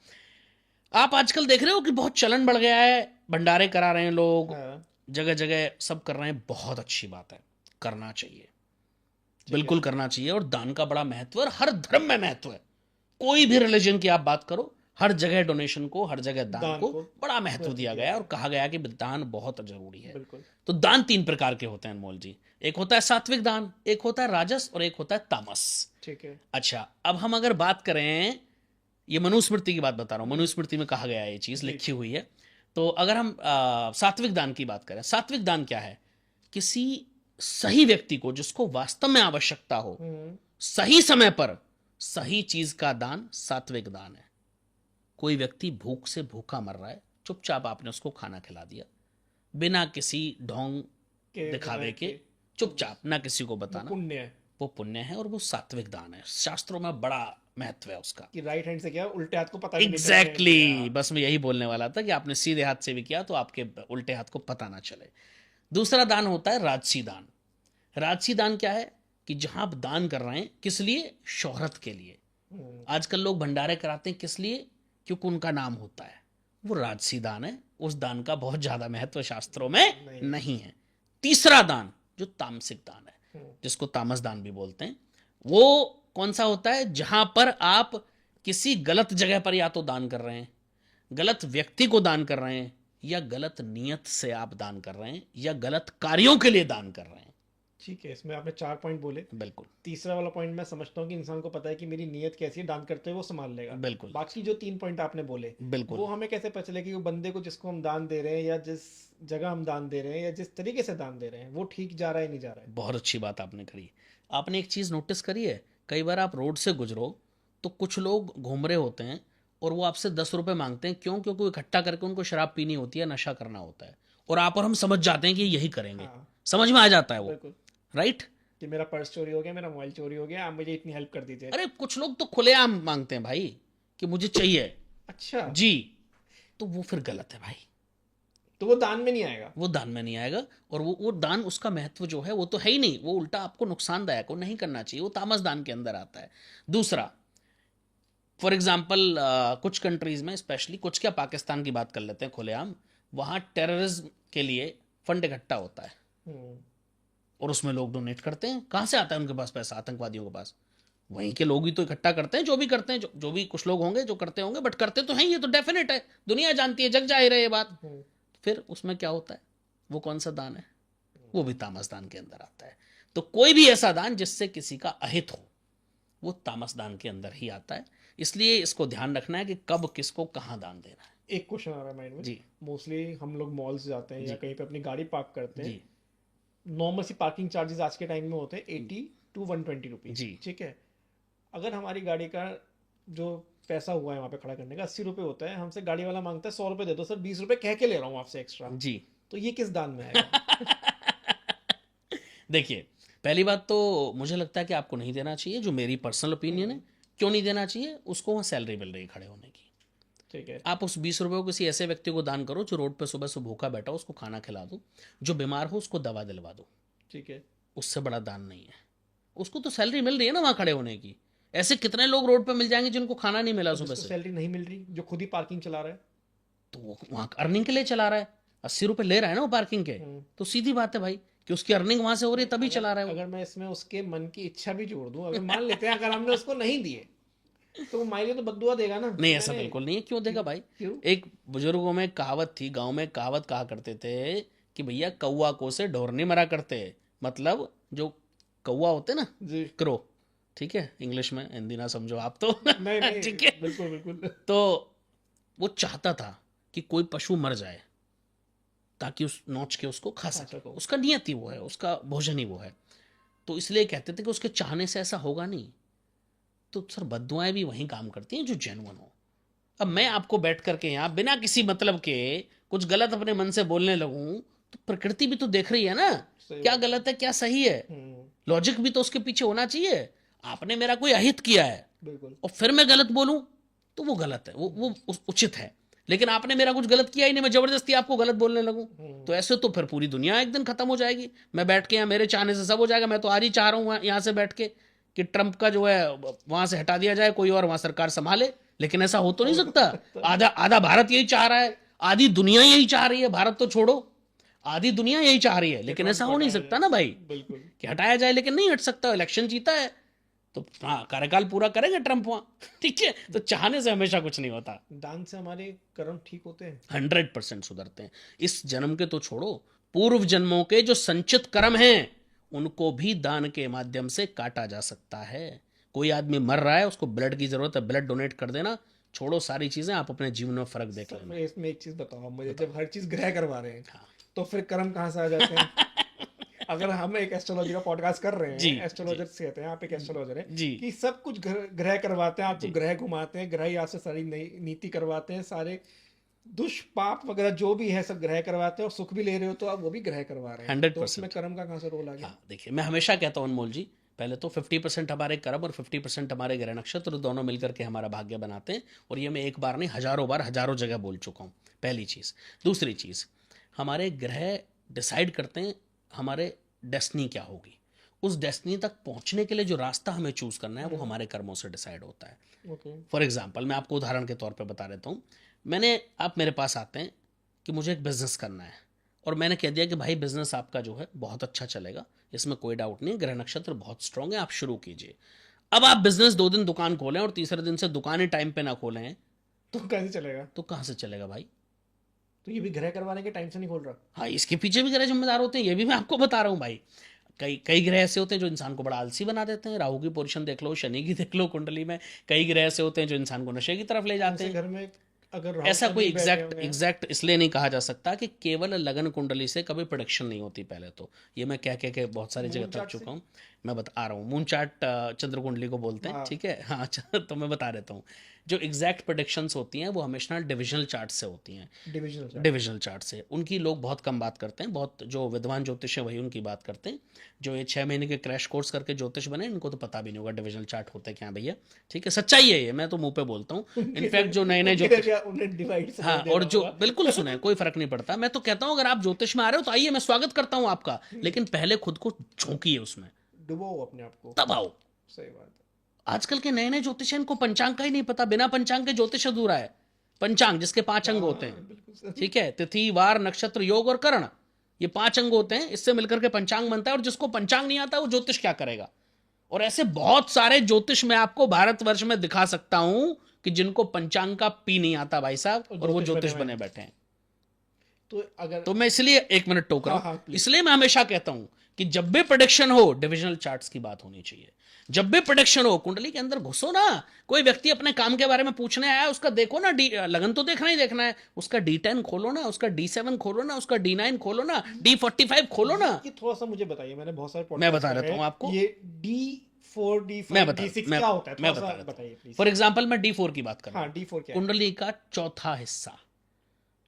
आप आजकल देख रहे हो कि बहुत चलन बढ़ गया है, भंडारे करा रहे हैं लोग,
हाँ।
जगह जगह सब कर रहे हैं, बहुत अच्छी बात है, करना चाहिए,
ठीक
बिल्कुल
है।
करना चाहिए। और दान का बड़ा महत्व है, और हर धर्म में महत्व है। कोई भी रिलीजन की आप बात करो, हर जगह डोनेशन को, हर जगह दान
दान
को
को
बड़ा महत्व
महत्व
दिया
दिया
गया है,
गया
और
है।
कहा गया है कि दान बहुत जरूरी है।
बिल्कुल।
तो दान 3 प्रकार के होते हैं अनमोल जी। एक होता है सात्विक दान, एक होता है राजस, और एक होता है तामस।
ठीक है।
अच्छा, अब हम अगर बात करें, ये मनुस्मृति की बात बता रहा हूँ, मनुस्मृति में कहा गया है, ये चीज
जी।
लिखी हुई है। तो अगर हम सात्विक दान की बात करें, सात्विक दान क्या है? किसी सही व्यक्ति को, जिसको वास्तव में आवश्यकता हो, सही समय पर सही चीज का दान सात्विक दान है। कोई व्यक्ति भूख से भूखा मर रहा है, चुपचाप आपने उसको खाना खिला दिया, बिना किसी ढोंग
के
दिखावे
बनाए
के, चुपचाप, ना किसी को
वो
बताना,
पुण्य है।
वो पुण्य है, और वो सात्विक दान है। शास्त्रों में बड़ा महत्व है उसका।
कि राइट हैंड से क्या उल्टे हाथ को पता भी नहीं चलने
एग्जैक्टली
दिया।
बस मैं यही बोलने वाला था कि आपने सीधे हाथ से भी किया तो आपके उल्टे हाथ को पता ना चले। दूसरा दान होता है राजसी दान। राजसी दान क्या है? कि जहां आप दान कर रहे हैं, किस लिए? शोहरत के लिए। आजकल लोग भंडारे कराते हैं, किस लिए? क्योंकि उनका नाम होता है। वो राजसी दान है, उस दान का बहुत ज्यादा महत्व शास्त्रों में नहीं है। तीसरा दान जो तामसिक दान है, जिसको तामस दान भी बोलते हैं, वो कौन सा होता है? जहां पर आप किसी गलत जगह पर या तो दान कर रहे हैं, गलत व्यक्ति को दान कर रहे हैं, या गलत नियत से आप दान कर रहे हैं, या गलत कार्यों के लिए दान कर रहे हैं।
ठीक है, इसमें आपने 4 पॉइंट बोले।
बिल्कुल
तीसरा वाला पॉइंट मैं समझता हूँ कि इंसान को पता है कि मेरी नीयत कैसी है, दान करते हुए वो संभाल लेगा।
बिल्कुल
बाकी जो 3 पॉइंट आपने बोले,
बिल्कुल।
वो हमें कैसे पता चले कि वो बंदे को जिसको हम दान दे रहे हैं, या जिस जगह हम दान दे रहे हैं, या जिस तरीके से दान दे रहे हैं, वो ठीक जा रहा है नहीं जा रहा है?
बहुत अच्छी बात आपने करी। आपने एक चीज़ नोटिस करी है, कई बार आप रोड से गुजरो तो कुछ लोग घूम रहे होते हैं और वो आपसे 10 रुपए मांगते हैं। क्यों? क्योंकि वो इकट्ठा करके उनको शराब पीनी होती है, नशा करना होता है, और आप और हम समझ जाते हैं कि यही करेंगे।
हाँ,
समझ में आ जाता है वो,
बिल्कुल।
राइट।
कि मेरा पर्स चोरी हो गया, मेरा मोबाइल चोरी हो गया, आप मुझे इतनी हेल्प कर दीजिए।
अरे कुछ लोग तो खुलेआम मांगते हैं भाई कि मुझे चाहिए
अच्छा,
जी। तो वो फिर गलत है भाई,
तो वो दान में नहीं आएगा?
वो दान में नहीं आएगा। और वो दान, उसका महत्व जो है वो तो है ही नहीं, वो उल्टा आपको नुकसानदायक, वो नहीं करना चाहिए, वो तामस दान के अंदर आता है। दूसरा, फॉर एग्जाम्पल कुछ कंट्रीज में, स्पेशली कुछ, क्या पाकिस्तान की बात कर लेते हैं खुलेआम, वहाँ टेररिज्म के लिए फंड इकट्ठा होता है
हम्म।
और उसमें लोग डोनेट करते हैं। कहाँ से आता है उनके पास पैसा? आतंकवादियों के पास। वहीं के लोग ही तो इकट्ठा करते हैं, जो भी करते हैं, जो भी कुछ लोग होंगे जो करते होंगे, बट करते तो हैं, ये तो डेफिनेट है, दुनिया जानती है, जग जाहिर है ये बात।
हम्म।
फिर उसमें क्या होता है? वो कौन सा दान है? वो भी तामस दान के अंदर आता है। तो कोई भी ऐसा दान जिससे किसी का अहित हो, वो तामस दान के अंदर ही आता है। इसलिए इसको ध्यान रखना है कि कब किसको कहाँ दान देना है।
एक क्वेश्चन आ रहा है माइंड में।
जी
मोस्टली हम लोग मॉल्स जाते हैं या
जी
कहीं पे अपनी गाड़ी पार्क करते हैं।
जी
नॉर्मल सी पार्किंग चार्जेस आज के टाइम में होते हैं 80 to 120 रुपीज़,
जी
ठीक है? अगर हमारी गाड़ी का जो पैसा हुआ है वहाँ पे खड़ा करने का 80 रुपये होता है, हमसे गाड़ी वाला मांगता है 100 रुपये दे दो सर, 20 रुपये कह के ले रहा हूँ आपसे एक्स्ट्रा,
जी।
तो ये किस दान में आएगा?
देखिए, पहली बात तो मुझे लगता है कि आपको नहीं देना चाहिए, जो मेरी पर्सनल ओपिनियन है। क्यों नहीं देना चाहिए? उसको वहाँ सैलरी मिल रही है खड़े होने की।
ठीक है।
आप उस 20 रुपये को किसी ऐसे व्यक्ति को दान करो जो रोड पे सुबह से भूखा बैठा हो, उसको खाना खिला दो। जो बीमार हो उसको दवा दिलवा दो।
ठीक है।
उससे बड़ा दान नहीं है। उसको तो सैलरी मिल रही है ना वहाँ खड़े होने की। ऐसे कितने लोग रोड पे मिल जाएंगे जिनको खाना नहीं मिला
और
सुबह
जिसको
से?
सैलरी नहीं मिल रही, जो खुद ही पार्किंग चला रहा है?
तो वो वहाँ अर्निंग के लिए चला रहा है, 80 रुपये ले रहा है ना वो पार्किंग के।
हम्म।
तो सीधी बात है भाई कि उसकी अर्निंग वहां से हो रही है, तभी
अगर
चला रहा है वो।
अगर मैं इसमें उसके मन की इच्छा भी जोड़ दूं, अगर मान लेते हैं अगर हमने उसको नहीं दिए, तो वो हमारे लिए तो बद्दुआ देगा ना
नहीं,
कि
ऐसा
मैंने।
बिल्कुल नहीं है। क्यों देगा भाई?
क्यों?
एक बुजुर्गों में कहावत थी, गांव में कहावत कहा करते थे कि भैया कौवा को से ढोर नहीं मरा करते। मतलब जो कौवा होते ना,
जी।
क्रो, ठीक है, इंग्लिश में, हिंदी ना समझो आप तो
नहीं नहीं,
ठीक है।
बिल्कुल बिल्कुल।
तो वो चाहता था कि कोई पशु मर जाए ताकि उस नोच के उसको खा
खा
सके।
सको।
उसका नियत ही वो है, उसका भोजन ही वो है। तो इसलिए कहते थे कि उसके चाहने से ऐसा होगा नहीं। तो सर, बद्दुआएं भी वहीं काम करती हैं जो जेन्युइन हो। अब मैं आपको बैठ करके यहाँ बिना किसी मतलब के कुछ गलत अपने मन से बोलने लगूं, तो प्रकृति भी तो देख रही है ना,
सही
क्या
बात है।
गलत है क्या सही है।
हम्म।
लॉजिक भी तो उसके पीछे होना चाहिए। आपने मेरा कोई अहित किया है
बिल्कुल।
और फिर मैं गलत बोलूं, तो वो गलत है, वो उचित है। लेकिन आपने मेरा कुछ गलत किया ही नहीं, मैं जबरदस्ती आपको गलत बोलने लगूं, तो ऐसे तो फिर पूरी दुनिया एक दिन खत्म हो जाएगी। मैं बैठ के यहाँ मेरे चाहने से सब हो जाएगा। मैं तो आज ही चाह रहा हूँ यहाँ से बैठ के कि ट्रंप का जो है वहां से हटा दिया जाए, कोई और वहां सरकार संभाले। लेकिन ऐसा हो तो नहीं सकता। आधा आधा भारत यही चाह रहा है, आधी दुनिया यही चाह रही है, भारत तो छोड़ो, आधी दुनिया यही चाह रही है। लेकिन ऐसा हो नहीं सकता ना भाई
बिल्कुल।
कि हटाया जाए, लेकिन नहीं हट सकता। इलेक्शन जीता है तो हाँ, कार्यकाल पूरा करेंगे ट्रंप वहां, ठीक है। तो चाहने से हमेशा कुछ नहीं होता।
दान से हमारे कर्म ठीक होते हैं?
100% सुधरते हैं। इस जन्म के तो छोड़ो, पूर्व जन्मों के जो संचित कर्म हैं उनको भी दान के माध्यम से काटा जा सकता है। कोई आदमी मर रहा है, उसको ब्लड की जरूरत है, ब्लड डोनेट कर देना। छोड़ो सारी चीजें, आप अपने जीवन में फर्क देख
सर,
लेना।
मैं इसमें एक चीज बताओ मुझे, जब हर चीज ग्रह करवा रहे हैं,
हाँ।
तो फिर कर्म कहाँ से आ जाते हैं? अगर हम एक एस्ट्रोलॉजी का पॉडकास्ट कर रहे
जी
हैं,
जी
एस्ट्रोलॉजर से कहते हैं, आप एक एस्ट्रोलॉजर है,
जी
कि सब कुछ ग्रह करवाते हैं, आपको
जी।
ग्रह घुमाते हैं, ग्रह ही आपसे सारी नई नीति करवाते हैं, सारे दुष्पाप वगैरह जो भी है सब ग्रह करवाते हैं, और सुख भी ले रहे हो तो आप वो भी ग्रह करवा रहे हैं, तो उसमें
100%।
कर्म का कहाँ से रोल आ गया?
हाँ, देखिए, मैं हमेशा कहता हूँ अनमोल जी, पहले तो 50% हमारे कर्म और 50% हमारे ग्रह नक्षत्र दोनों मिलकर के हमारा भाग्य बनाते हैं। और ये मैं एक बार नहीं, हजारों बार, हजारों जगह बोल चुका हूँ। पहली चीज़। दूसरी चीज़, हमारे ग्रह डिसाइड करते हैं हमारे डेस्टिनी क्या होगी। उस डेस्टिनी तक पहुंचने के लिए जो रास्ता हमें चूज करना है वो हमारे कर्मों से डिसाइड होता है।
ओके।
फॉर एग्जाम्पल, मैं आपको उदाहरण के तौर पे बता देता हूँ। आप मेरे पास आते हैं कि मुझे एक बिजनेस करना है, और मैंने कह दिया कि भाई बिजनेस आपका जो है बहुत अच्छा चलेगा, इसमें कोई डाउट नहीं, ग्रह नक्षत्र बहुत स्ट्रांग है, आप शुरू कीजिए। अब आप बिजनेस 2 दिन दुकान खोलें और तीसरे दिन से दुकानें टाइम पे ना खोलें,
तो कैसे चलेगा?
तो कहाँ से चलेगा भाई?
तो ये भी ग्रह करवाने के टाइम से नहीं खोल रहा?
हाँ, इसके पीछे भी ग्रह जिम्मेदार होते हैं, ये भी मैं आपको बता रहा हूँ भाई। कई कई ग्रह ऐसे होते हैं जो इंसान को बड़ा आलसी बना देते हैं। राहु की पोजीशन देख लो, शनि की देख लो कुंडली में। कई ग्रह ऐसे होते हैं जो इंसान को नशे की तरफ ले जाते
जैसे
हैं।
घर में अगर राहु
ऐसा कोई
शनि बैठे
एग्जैक्ट
हुए हैं।
एग्जैक्ट इसलिए नहीं कहा जा सकता कि केवल लगन कुंडली से कभी प्रोडिक्शन नहीं होती। पहले तो ये मैं कह के बहुत सारी जगह
मून
थक
चार्ट से।
चुका हूँ। मैं बता रहा हूँ, मून चार्ट चंद्र कुंडली को बोलते हैं,
हाँ।
ठीक है। हाँ तो मैं बता देता हूँ। जो एग्जैक्ट प्रोडिक्शंस होती हैं वो हमेशा डिविजनल चार्ट से होती हैं।
Divisional chart.
डिविजनल चार्ट से उनकी लोग बहुत कम बात करते हैं। बहुत जो विद्वान ज्योतिष है वही उनकी बात करते हैं। जो ये 6 महीने के क्रैश कोर्स करके ज्योतिष बने इनको तो पता भी नहीं होगा डिविजनल चार्ट होते क्या हैं भैया। ठीक है, सच्चाई है ये, मैं तो मुंह पे बोलता हूँ। इनफैक्ट जो नए नए ज्योतिष,
उन्हें डिवाइड
हाँ, और जो बिल्कुल सुने, कोई फर्क नहीं पड़ता। मैं तो कहता हूँ अगर आप ज्योतिष में आ रहे हो तो आइए, मैं स्वागत करता हूँ आपका, लेकिन पहले खुद को झोंकिए उसमें,
डुबो अपने आप को।
तब आओ।
सही बात है।
आजकल के नए नए ज्योतिष हैं, इनको पंचांग का ही नहीं पता। बिना पंचांग के ज्योतिष अधूरा है। पंचांग जिसके 5 अंग होते हैं,
बिल्कुल सही।
ठीक है, तिथि वार नक्षत्र योग और करण, ये 5 अंग होते हैं, इससे मिलकर के पंचांग बनता है। और जिसको पंचांग नहीं आता वो ज्योतिष क्या करेगा। और ऐसे बहुत सारे ज्योतिष मैं आपको भारतवर्ष में दिखा सकता हूं कि जिनको पंचांग का पी नहीं आता भाई साहब, और वो ज्योतिष बने बैठे हैं।
तो अगर
तो मैं इसलिए 1 मिनट टोक रहा
हाँ,
हूं।
please।
इसलिए मैं हमेशा कहता हूं कि जब भी प्रेडिक्शन हो डिविजनल चार्ट्स की बात होनी चाहिए। जब भी प्रेडिक्शन हो कुंडली के अंदर घुसो ना। कोई व्यक्ति अपने काम के बारे में पूछने आया, उसका देखो ना, लगन तो देखना ही देखना है। उसका D10 खोलो ना, उसका D7 खोलो ना, उसका D9 खोलो ना, D45 खोलो ना।
ये थोड़ा सा मुझे बताइए, मैंने बहुत सारे
मैं
podcast
बता
पढ़े
देता हूं
हैं।
आपको।
ये D4
मैं
D5
बता
D6
मैं
क्या होता है,
मैं
थोड़ा
बता
सा
देता
बताइए
हूं।
प्लीज।
फॉर एग्जाम्पल मैं D4 की बात कर रहा
हाँ,
हूं।
D4 क्या है?
कुंडली का चौथा हिस्सा।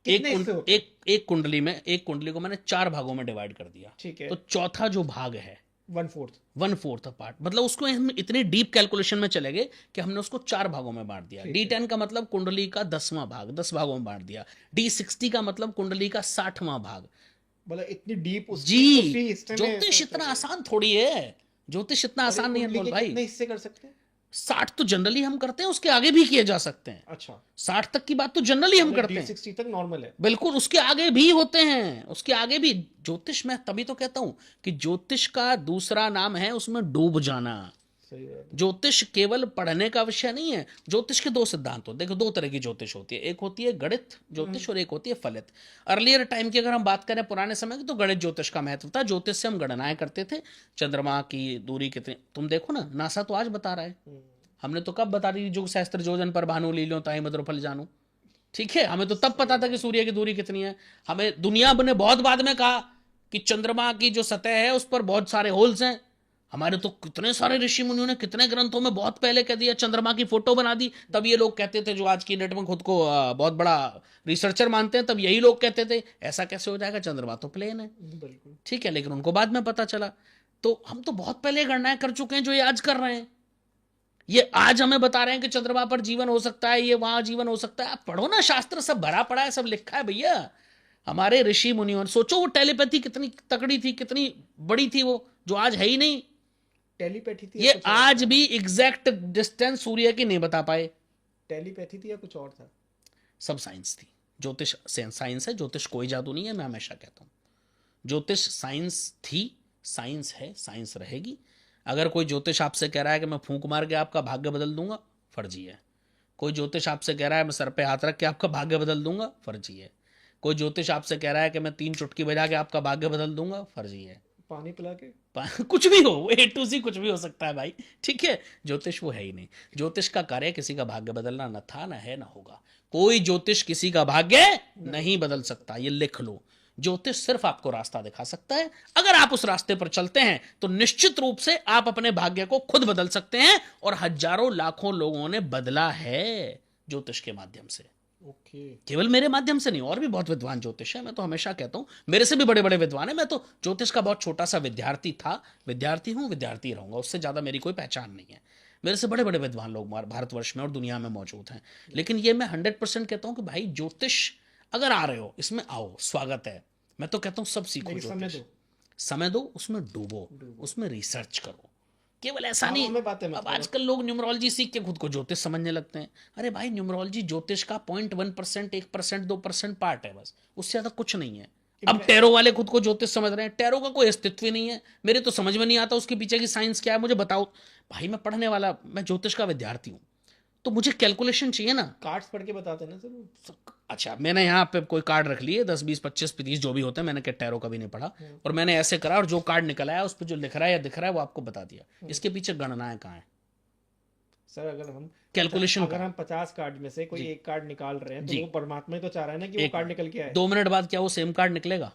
कितने हिस्से होते हैं?
एक कुंडली में, एक कुंडली को मैंने 4 भागों में डिवाइड कर दिया।
ठीक है।
तो चौथा जो भाग है
1/4।
1/4 पार्ट, मतलब उसको हम इतनी डीप कैलकुलेशन में चले गए कि हमने उसको 4 भागों में बांट दिया।
ठीक है।
D10 का मतलब कुंडली का 10वां भाग, 10 भागों में बांट दिया। D60 का मतलब कुंडली का 60वां भाग।
मतलब इतनी डीप उसी
जी,
हिस्से में
ज्योतिष इतना आसान थोड़ी है। ज्योतिष इतना
और एक
आसान नहीं है
कुंडली
अनमोल
के
भाई।
कितने हिस्से कर सकते हैं?
60 तो जनरली हम करते हैं, उसके आगे भी किए जा सकते हैं।
अच्छा।
60 तक की बात तो जनरली हम
मतलब
करते हैं।
D60 तक नॉर्मल है।
बिल्कुल, उसके आगे भी होते हैं, उसके आगे भी। ज्योतिष में तभी तो कहता हूं कि ज्योतिष का दूसरा नाम है उसमें डूब जाना।
सही बात है।
ज्योतिष केवल पढ़ने का विषय नहीं है। ज्योतिष के 2 सिद्धांत होते हैं। देखो 2 तरह की ज्योतिष होती है, एक होती है गणित ज्योतिष और एक होती है फलित। अर्लियर टाइम की अगर हम बात करें, पुराने समय की, तो गणित ज्योतिष का महत्व था। ज्योतिष से हम गणनाएं करते थे, चंद्रमा की दूरी कितनी। तुम देखो ना, नासा तो आज बता रहा है, हमने तो कब बता दी, जुग सहस्त्र योजन पर भानु लीलो ताई मद्रफल जानू। ठीक है, हमें तो तब पता था कि सूर्य की दूरी कितनी है। हमें दुनिया ने बहुत बाद में कहा कि चंद्रमा की जो सतह है उस पर बहुत सारे होल्स हैं। हमारे तो कितने सारे ऋषि मुनियों ने कितने ग्रंथों में बहुत पहले कह दिया, चंद्रमा की फोटो बना दी। तब ये लोग कहते थे, जो आज की डेट में खुद को बहुत बड़ा रिसर्चर मानते हैं, तब यही लोग कहते थे ऐसा कैसे हो जाएगा, चंद्रमा तो प्लेन है।
बिल्कुल।
ठीक है, लेकिन उनको बाद में पता चला। तो हम तो बहुत पहले गणनाएं कर चुके हैं जो ये आज कर रहे हैं। ये आज हमें बता रहे हैं कि चंद्रमा पर जीवन हो सकता है, ये वहां जीवन हो सकता है। आप पढ़ो ना, शास्त्र सब भरा पड़ा है, सब लिखा है भैया। हमारे ऋषि मुनियों ने, सोचो वो टेलीपैथी कितनी तकड़ी थी, कितनी बड़ी थी वो, जो आज है ही नहीं।
टेलीपैथी थी या
ये
कुछ और
आज
था?
भी एग्जैक्ट डिस्टेंस सूर्य की नहीं बता पाए।
टेलीपैथी थी या कुछ और था?
सब साइंस थी। ज्योतिष साइंस है, ज्योतिष कोई जादू नहीं है। मैं हमेशा कहता हूं ज्योतिष साइंस थी, साइंस है, साइंस रहेगी। अगर कोई ज्योतिष आपसे कह रहा है कि मैं फूंक मार के आपका भाग्य बदल दूंगा, फर्जी है। कोई ज्योतिष आपसे कह रहा है मैं सर पे हाथ रख के आपका भाग्य बदल दूंगा, फर्जी है। कोई ज्योतिष आपसे कह रहा है कि मैं 3 चुटकी बजा के आपका भाग्य बदल दूंगा, फर्जी है।
पानी पिला के?
कुछ भी हो, A to Z कुछ भी हो सकता है भाई। ठीक है, ज्योतिष वो है ही नहीं। ज्योतिष का कार्य किसी का भाग्य बदलना न था, न है, न होगा। कोई ज्योतिष किसी का भाग्य नहीं बदल सकता, ये लिख लो। ज्योतिष सिर्फ आपको रास्ता दिखा सकता है। अगर आप उस रास्ते पर चलते हैं तो निश्चित रूप से आप अपने भाग्य को खुद बदल सकते हैं। और हजारों लाखों लोगों ने बदला है ज्योतिष के माध्यम से।
ओके।
केवल मेरे माध्यम से नहीं, और भी बहुत विद्वान ज्योतिष है। मैं तो हमेशा कहता हूं मेरे से भी बड़े बड़े विद्वान है। मैं तो ज्योतिष का बहुत छोटा सा विद्यार्थी था, विद्यार्थी हूं, विद्यार्थी रहूंगा। उससे ज्यादा मेरी कोई पहचान नहीं है। मेरे से बड़े बड़े विद्वान लोग भारतवर्ष में और दुनिया में मौजूद हैं। लेकिन ये मैं 100% कहता हूं कि भाई ज्योतिष अगर आ रहे हो, इसमें आओ, स्वागत है। मैं तो कहता हूं सब सीखो
लेकिन समय
ज्योतिष।
दो।
समय दो, उसमें डूबो, उसमें रिसर्च करो। केवल ऐसा
हवा
नहीं।
में बातें मत
अब
करो।
आजकल लोग न्यूमरोलॉजी सीख के खुद को ज्योतिष समझने लगते हैं। अरे भाई, न्यूमरोलॉजी ज्योतिष का 0.1%, 1%, 2% पार्ट है बस, उससे ज्यादा कुछ नहीं है। अब टैरो वाले खुद को ज्योतिष समझ रहे हैं। टैरो का कोई अस्तित्व ही नहीं है। मेरे तो समझ में नहीं आता उसके पीछे की साइंस क्या है, मुझे बताओ। भाई मैं पढ़ने वाला, मैं ज्योतिष का विद्यार्थी हूं। तो मुझे कैलकुलेशन चाहिए ना।
कार्ड्स पढ़ के बताते हैं ना सर वो।
अच्छा, मैंने यहाँ पे कोई कार्ड रख लिए 10 20 25 30 जो भी होते हैं, मैंने टैरो कभी नहीं पढ़ा, और मैंने ऐसे करा और जो कार्ड निकल आया उस पर जो लिख रहा है या दिख रहा है वो आपको बता दिया। इसके पीछे गणनाएं कहाँ है,
सर अगर हम
कैलकुलेशन
अगर
कहाँ
हम 50 कार्ड में से कोई
जी
एक कार्ड निकाल रहे हैं तो
जी।
वो परमात्मा ही तो चाह रहा है ना कि वो
एक
कार्ड
मिनट,
निकल के आए।
2 मिनट बाद क्या वो सेम कार्ड निकलेगा?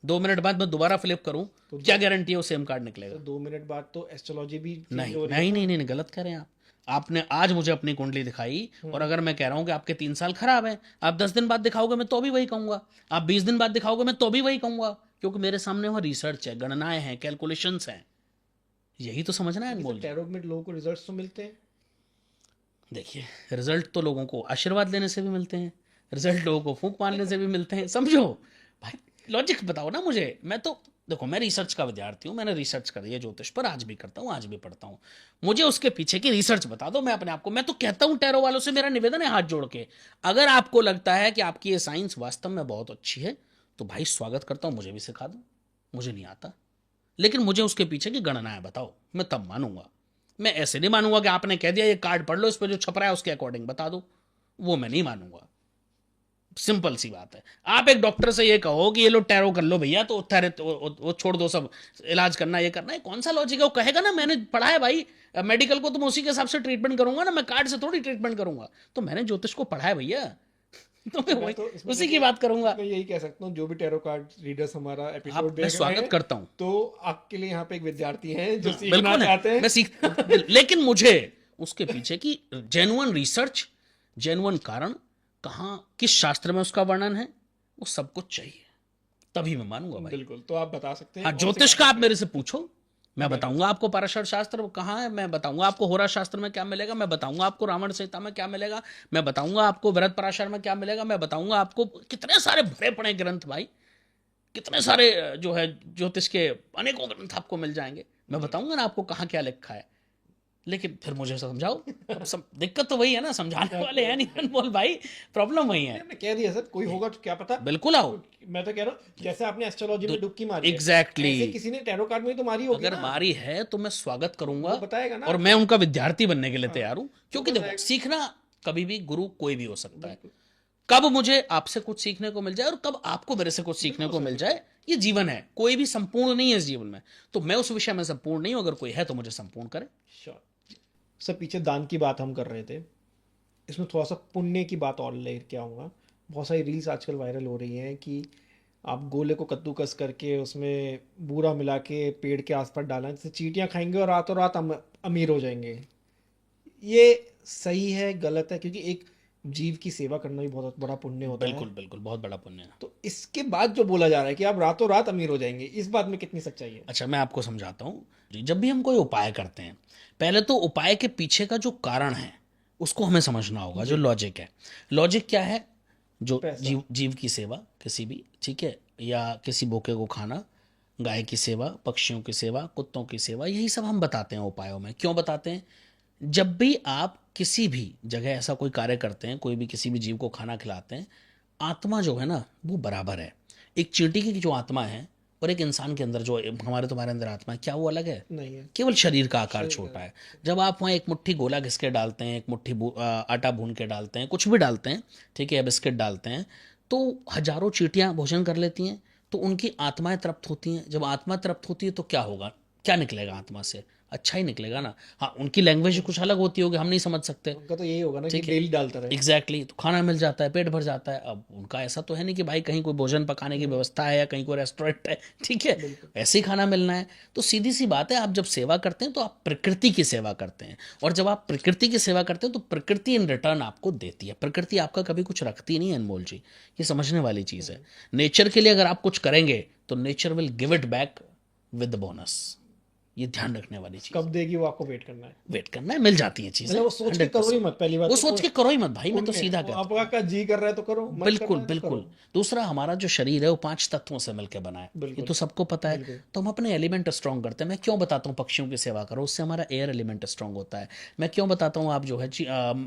2 मिनट बाद मैं दोबारा फ्लिप करूं,
तो
क्या गारंटी है वो सेम कार्ड निकलेगा?
तो 2 मिनट बाद तो एस्ट्रोलॉजी भी चेंज
नहीं
हो रही है
नहीं
ना।
नहीं नहीं, गलत कह रहे हैं आप। आपने आज मुझे अपनी कुंडली दिखाई, और अगर मैं कह रहा हूं कि आपके 3 साल खराब है, आप 10 दिन बाद दिखाओगे मैं तो भी वही कहूंगा, आप 20 दिन बाद दिखाओगे मैं तो भी वही कहूंगा, क्योंकि मेरे सामने वह रिसर्च है, गणनाएं हैं, कैलकुलेशंस हैं। यही तो समझना है
लेकिन
अनमोल
सर
जी।
टैरो में लोगों को रिजल्ट्स तो मिलते हैं।
देखिए, रिजल्ट तो लोगों को आशीर्वाद लेने से भी मिलते हैं, रिजल्ट लोगों को फूंक मारने से भी मिलते हैं, समझो भाई। लॉजिक बताओ ना मुझे। मैं तो देखो, मैं रिसर्च का विद्यार्थी हूँ, मैंने रिसर्च करी है ज्योतिष पर, आज भी करता हूँ, आज भी पढ़ता हूँ। मुझे उसके पीछे की रिसर्च बता दो, मैं अपने आप को, मैं तो कहता हूँ टैरो वालों से मेरा निवेदन है हाथ जोड़ के, अगर आपको लगता है कि आपकी ये साइंस वास्तव में बहुत अच्छी है तो भाई स्वागत करता हूँ, मुझे भी सिखा दो। मुझे नहीं आता, लेकिन मुझे उसके पीछे की गणनाएं बताओ, मैं तब मानूंगा। मैं ऐसे नहीं मानूंगा कि आपने कह दिया ये कार्ड पढ़ लो, इस पर जो छप रहा है उसके अकॉर्डिंग बता दो, वो मैं नहीं मानूंगा। सिंपल सी बात है। आप एक डॉक्टर से ये कहो कि ये लो टैरो कर लो भैया, तो टैरो वो छोड़ दो सब, इलाज करना ये करना है, कौन सा लॉजिक है? वो कहेगा ना मैंने पढ़ा है भाई मेडिकल को, तो मैं उसी के हिसाब से ट्रीटमेंट करूंगा ना, मैं कार्ड से थोड़ी ट्रीटमेंट करूंगा। तो मैंने ज्योतिष को पढ़ा है भैया, तो मैं
मैं तो इसमें
उसी की
देखिए,
बात करूंगा।
इसमें यही कह सकता हूँ जो भी टैरो कार्ड रीडर्स हमारा एपिसोड
मैं
देख रहे
स्वागत
हैं,
करता हूँ।
तो आपके लिए यहाँ पे एक विद्यार्थी हैं जो सीखना
बिल्कुल है,
चाहते हैं।
मैं सीख लेकिन मुझे उसके पीछे की जेन्युइन रिसर्च, जेन्युइन कारण, कहाँ किस शास्त्र में उसका वर्णन है, वो सब कुछ चाहिए, तभी मैं मानूंगा भाई।
बिल्कुल, तो आप बता सकते हैं
हाँ,
और
ज्योतिष
सिखा
का आप
सकते
मेरे से पूछो, मैं
मैं
बताऊंगा आपको पाराशर शास्त्र कहाँ है, मैं बताऊंगा आपको होरा शास्त्र में क्या मिलेगा, मैं बताऊंगा आपको रावण संहिता में क्या मिलेगा, मैं बताऊंगा आपको वृहद पराशर में क्या मिलेगा, मैं बताऊंगा आपको कितने सारे भरे पड़े ग्रंथ भाई, कितने सारे जो है ज्योतिष के अनेकों ग्रंथ आपको मिल जाएंगे, मैं बताऊंगा ना आपको कहाँ क्या लिखा है। लेकिन फिर मुझे समझाओ। अब दिक्कत तो वही है ना, समझाने वाले हैं नहीं अनमोल भाई, प्रॉब्लम वही है।
हैं। मैं कह दिया सर, कोई होगा तो क्या पता।
बिल्कुल आओ।
मैं तो कह रहा हूँ जैसे आपने एस्ट्रोलॉजी में डुबकी मारी है,
एग्जैक्टली,
ऐसे किसी ने टैरो कार्ड में तो मारी होगी
अगर
ना,
मारी है तो मैं स्वागत करूंगा,
वो बताएगा ना
और
आपको।
मैं उनका विद्यार्थी बनने के लिए तैयार हूं, क्योंकि देखो
बताएगा।
सीखना कभी भी गुरु कोई भी हो सकता है।
बिल्कुल
कब मुझे आपसे कुछ सीखने को मिल जाए और कब आपको मेरे से कुछ सीखने को मिल जाए, ये जीवन है, कोई भी संपूर्ण नहीं है इस जीवन में, तो मैं उस विषय में संपूर्ण नहीं हूं, अगर कोई है तो मुझे संपूर्ण करे।
श्योर। सर पीछे दान की बात हम कर रहे थे, इसमें थोड़ा सा पुण्य की बात और लेके आऊँगा। बहुत सारी रील्स आजकल वायरल हो रही हैं कि आप गोले को कद्दूकस करके उसमें बूरा मिला के पेड़ के आसपास डालना, जैसे चींटियाँ खाएंगे और रातों रात अमीर हो जाएंगे। ये सही है गलत है? क्योंकि एक जीव की सेवा करना भी बहुत बड़ा पुण्य होता है।
बिल्कुल बिल्कुल, बहुत बड़ा पुण्य है।
तो इसके बाद जो बोला जा रहा है कि आप रातों रात अमीर हो जाएंगे, इस बात में कितनी सच्चाई है?
अच्छा, मैं आपको समझाता हूँ। जब भी हम कोई उपाय करते हैं, पहले तो उपाय के पीछे का जो कारण है उसको हमें समझना होगा, जो लॉजिक है। लॉजिक क्या है? जो
पैसा।
जीव जीव की सेवा किसी भी, ठीक है, या किसी भूखे को खाना, गाय की सेवा, पक्षियों की सेवा, कुत्तों की सेवा, यही सब हम बताते हैं उपायों में। क्यों बताते हैं? जब भी आप किसी भी जगह ऐसा कोई कार्य करते हैं, कोई भी किसी भी जीव को खाना खिलाते हैं, आत्मा जो है ना वो बराबर है। एक चींटी की जो आत्मा है और एक इंसान के अंदर जो हमारे तुम्हारे अंदर आत्मा है, क्या वो अलग है?
नहीं है।
केवल शरीर का आकार छोटा है। जब आप वहाँ एक मुट्ठी गोला घिस के डालते हैं, एक मुट्ठी आटा भून के डालते हैं, कुछ भी डालते हैं, ठीक है, बिस्किट डालते हैं, तो हजारों चींटियाँ भोजन कर लेती हैं, तो उनकी आत्माएं तृप्त होती हैं। जब आत्मा तृप्त होती है तो क्या होगा, क्या निकलेगा आत्मा से? अच्छा ही निकलेगा ना। हाँ, उनकी लैंग्वेज कुछ अलग होती होगी, हम नहीं समझ सकते।
उनका तो यही होगा ना कि
ठीक है।
डेली डालता रहे।
एग्जैक्टली, तो खाना मिल जाता है, पेट भर जाता है। अब उनका ऐसा तो है नहीं कि भाई कहीं कोई भोजन पकाने की व्यवस्था है या कहीं कोई रेस्टोरेंट है, ठीक है, ऐसे ही खाना मिलना है। तो सीधी सी बात है, आप जब सेवा करते हैं तो आप प्रकृति की सेवा करते हैं, और जब आप प्रकृति की सेवा करते हैं तो प्रकृति इन रिटर्न आपको देती है। प्रकृति आपका कभी कुछ रखती नहीं है अनमोल जी, ये समझने वाली चीज़ है। नेचर के लिए अगर आप कुछ करेंगे तो nature will give it back with bonus, ये ध्यान रखने वाली चीज।
कब देगी वो आपको वेट करना है।
वेट करना है, मिल जाती है चीजें।
मतलब वो सोच के करो ही मत, पहली बात
वो
तो
सोच के करो ही मत भाई, मैं तो सीधा कहता हूँ।
आपका जी कर रहा है तो करो, मत
बिल्कुल
करना है तो
बिल्कुल।
करो।
दूसरा, हमारा जो शरीर है वो 5 तत्वों से मिलकर बना है, ये
बिल्कुल।
तो सबको पता है।
बिल्कुल।
तो हम अपने एलिमेंट स्ट्रांग करते हैं। मैं क्यों बताता हूँ पक्षियों की सेवा करो, उससे हमारा एयर एलिमेंट स्ट्रांग होता है। मैं क्यों बताता हूँ आप जो है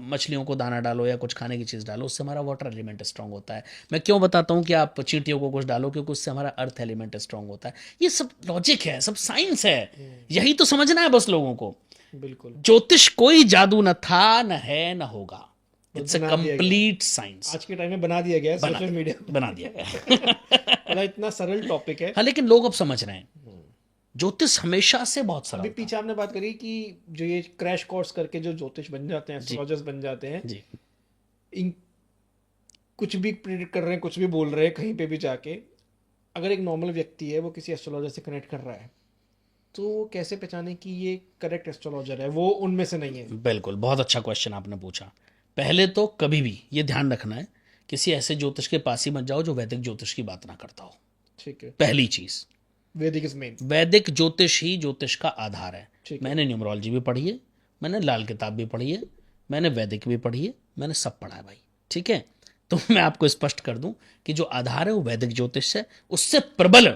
मछलियों को दाना डालो या कुछ खाने की चीज़ डालो, उससे हमारा वाटर एलिमेंट स्ट्रांग होता है। मैं क्यों बताता हूँ कि आप चींटियों को कुछ डालो, क्योंकि उससे हमारा अर्थ एलिमेंट स्ट्रांग होता है। ये सब लॉजिक है, सब साइंस है, यही तो समझना है बस लोगों को।
बिल्कुल।
ज्योतिष कोई जादू न था, न है, न होगा। इट्स अ
बना दिया गया।
Complete science.
आज के टाइम में बना दिया गया है
बना
सोशल मीडिया।
बना दिया गया।
मतलब इतना सरल टॉपिक है।
हाँ, लेकिन लोग अब समझ रहे हैं ज्योतिष हमेशा से बहुत सरल
अभी
था।
पीछे आपने बात करी कि जो ये क्रैश कोर्स करके जो ज्योतिष बन जाते हैं,
जी
एस्ट्रोलॉजर्स बन जाते हैं,
जी
इन कुछ भी प्रिडिक्ट कर रहे हैं, कुछ भी बोल रहे हैं कहीं पे भी जाके, अगर एक नॉर्मल व्यक्ति है वो किसी एस्ट्रोलॉजर से कनेक्ट कर रहा है, तो वो कैसे पहचाने कि ये करेक्ट एस्ट्रोलॉजर है, वो उनमें से नहीं है?
बिल्कुल, बहुत अच्छा क्वेश्चन आपने पूछा। पहले तो कभी भी ये ध्यान रखना है, किसी ऐसे ज्योतिष के पास ही मत जाओ जो वैदिक ज्योतिष की बात ना करता हो।
ठीक है।
पहली चीज,
वैदिक इज मेन।
वैदिक ज्योतिष ही ज्योतिष का आधार है।
ठीक है।
मैंने न्यूमरोलॉजी भी पढ़ी है, मैंने लाल किताब भी पढ़ी है, मैंने वैदिक भी पढ़ी है, मैंने सब पढ़ा है भाई। ठीक है, तो मैं आपको स्पष्ट कर दूं कि जो आधार है वो वैदिक ज्योतिष है। उससे प्रबल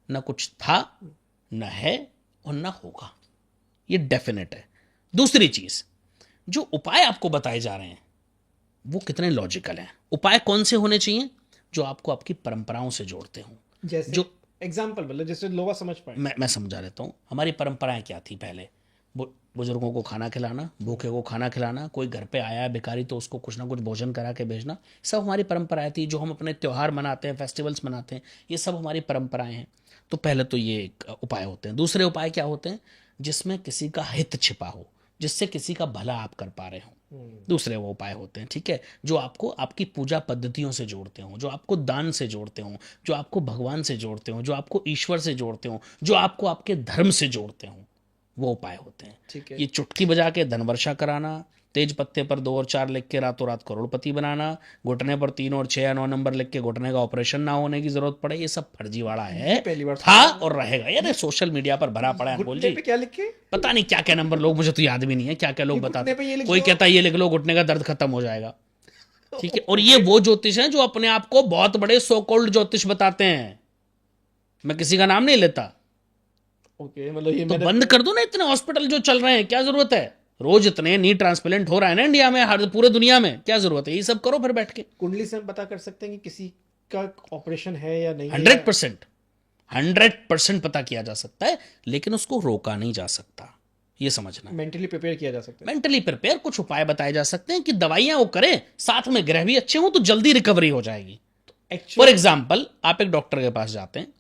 न कुछ था, न है और न होगा, ये डेफिनेट है। दूसरी चीज, जो उपाय आपको बताए जा रहे हैं वो कितने लॉजिकल हैं। उपाय कौन से होने चाहिए? जो आपको आपकी परंपराओं से जोड़ते हों।
जैसे
जो
एग्जाम्पल मतलब जिससे लोग समझ पाए।
मैं समझा देता हूँ। हमारी परंपराएं क्या थी पहले? बुजुर्गों को खाना खिलाना, भूखे को खाना खिलाना, कोई घर पे आया है भिखारी तो उसको कुछ ना कुछ भोजन करा के भेजना, सब हमारी परंपराएं थी। जो हम अपने त्यौहार मनाते हैं, फेस्टिवल्स मनाते हैं, ये सब हमारी परंपराएं हैं। तो पहले तो ये एक उपाय होते हैं। दूसरे उपाय क्या होते हैं? जिसमें किसी का हित छिपा हो, जिससे किसी का भला आप कर पा रहे हो, दूसरे वो उपाय होते हैं। ठीक है, जो आपको आपकी पूजा पद्धतियों से जोड़ते हो, जो आपको दान से जोड़ते हो, जो आपको भगवान से जोड़ते हो, जो आपको ईश्वर से जोड़ते हो, जो आपको आपके धर्म से जोड़ते हो, वो उपाय होते हैं।
ठीक है।
ये चुटकी बजा के धन वर्षा कराना, तेज पत्ते पर 2 और 4 लिख के रातों रात करोड़पति बनाना, घुटने पर 3 और 6 या 9 नंबर लिख के घुटने का ऑपरेशन ना होने की जरूरत पड़े, ये सब फर्जीवाड़ा है।
पहली बार
था और रहेगा। यार सोशल मीडिया पर भरा पड़ा है अनमोल
घुटने
जी,
पे क्या लिखे?
पता नहीं क्या क्या नंबर लोग, मुझे तो याद भी नहीं है क्या क्या लोग
घुटने
बताते
पे ये लिख
कोई
दो।
कहता है ये लिख लो, घुटने का दर्द खत्म हो जाएगा। ठीक है, और ये वो ज्योतिष हैं जो अपने आप को बहुत बड़े सो कॉल्ड ज्योतिष बताते हैं। मैं किसी का नाम नहीं लेता।
ओके, मतलब ये
तो
मैंने
बंद कर दो ना इतने हॉस्पिटल जो चल रहे हैं, क्या जरूरत है? रोज इतने नी ट्रांसप्लांट हो रहा है ना इंडिया में, हर पूरे दुनिया में, क्या जरूरत है? ये सब करो फिर बैठ के।
कुंडली से हम पता कर सकते हैं कि किसी का ऑपरेशन है या नहीं है?
100% 100% पता किया जा सकता है, लेकिन उसको रोका नहीं जा सकता, ये समझना।
मेंटली प्रिपेयर किया जा सकता है।
मेंटली प्रिपेयर, कुछ उपाय बताए जा सकते हैं कि दवाइयां वो करें, साथ में ग्रह भी अच्छे हों तो जल्दी रिकवरी हो जाएगी। फॉर
एक्चुअल
एग्जाम्पल, आप एक डॉक्टर के पास जाते हैं,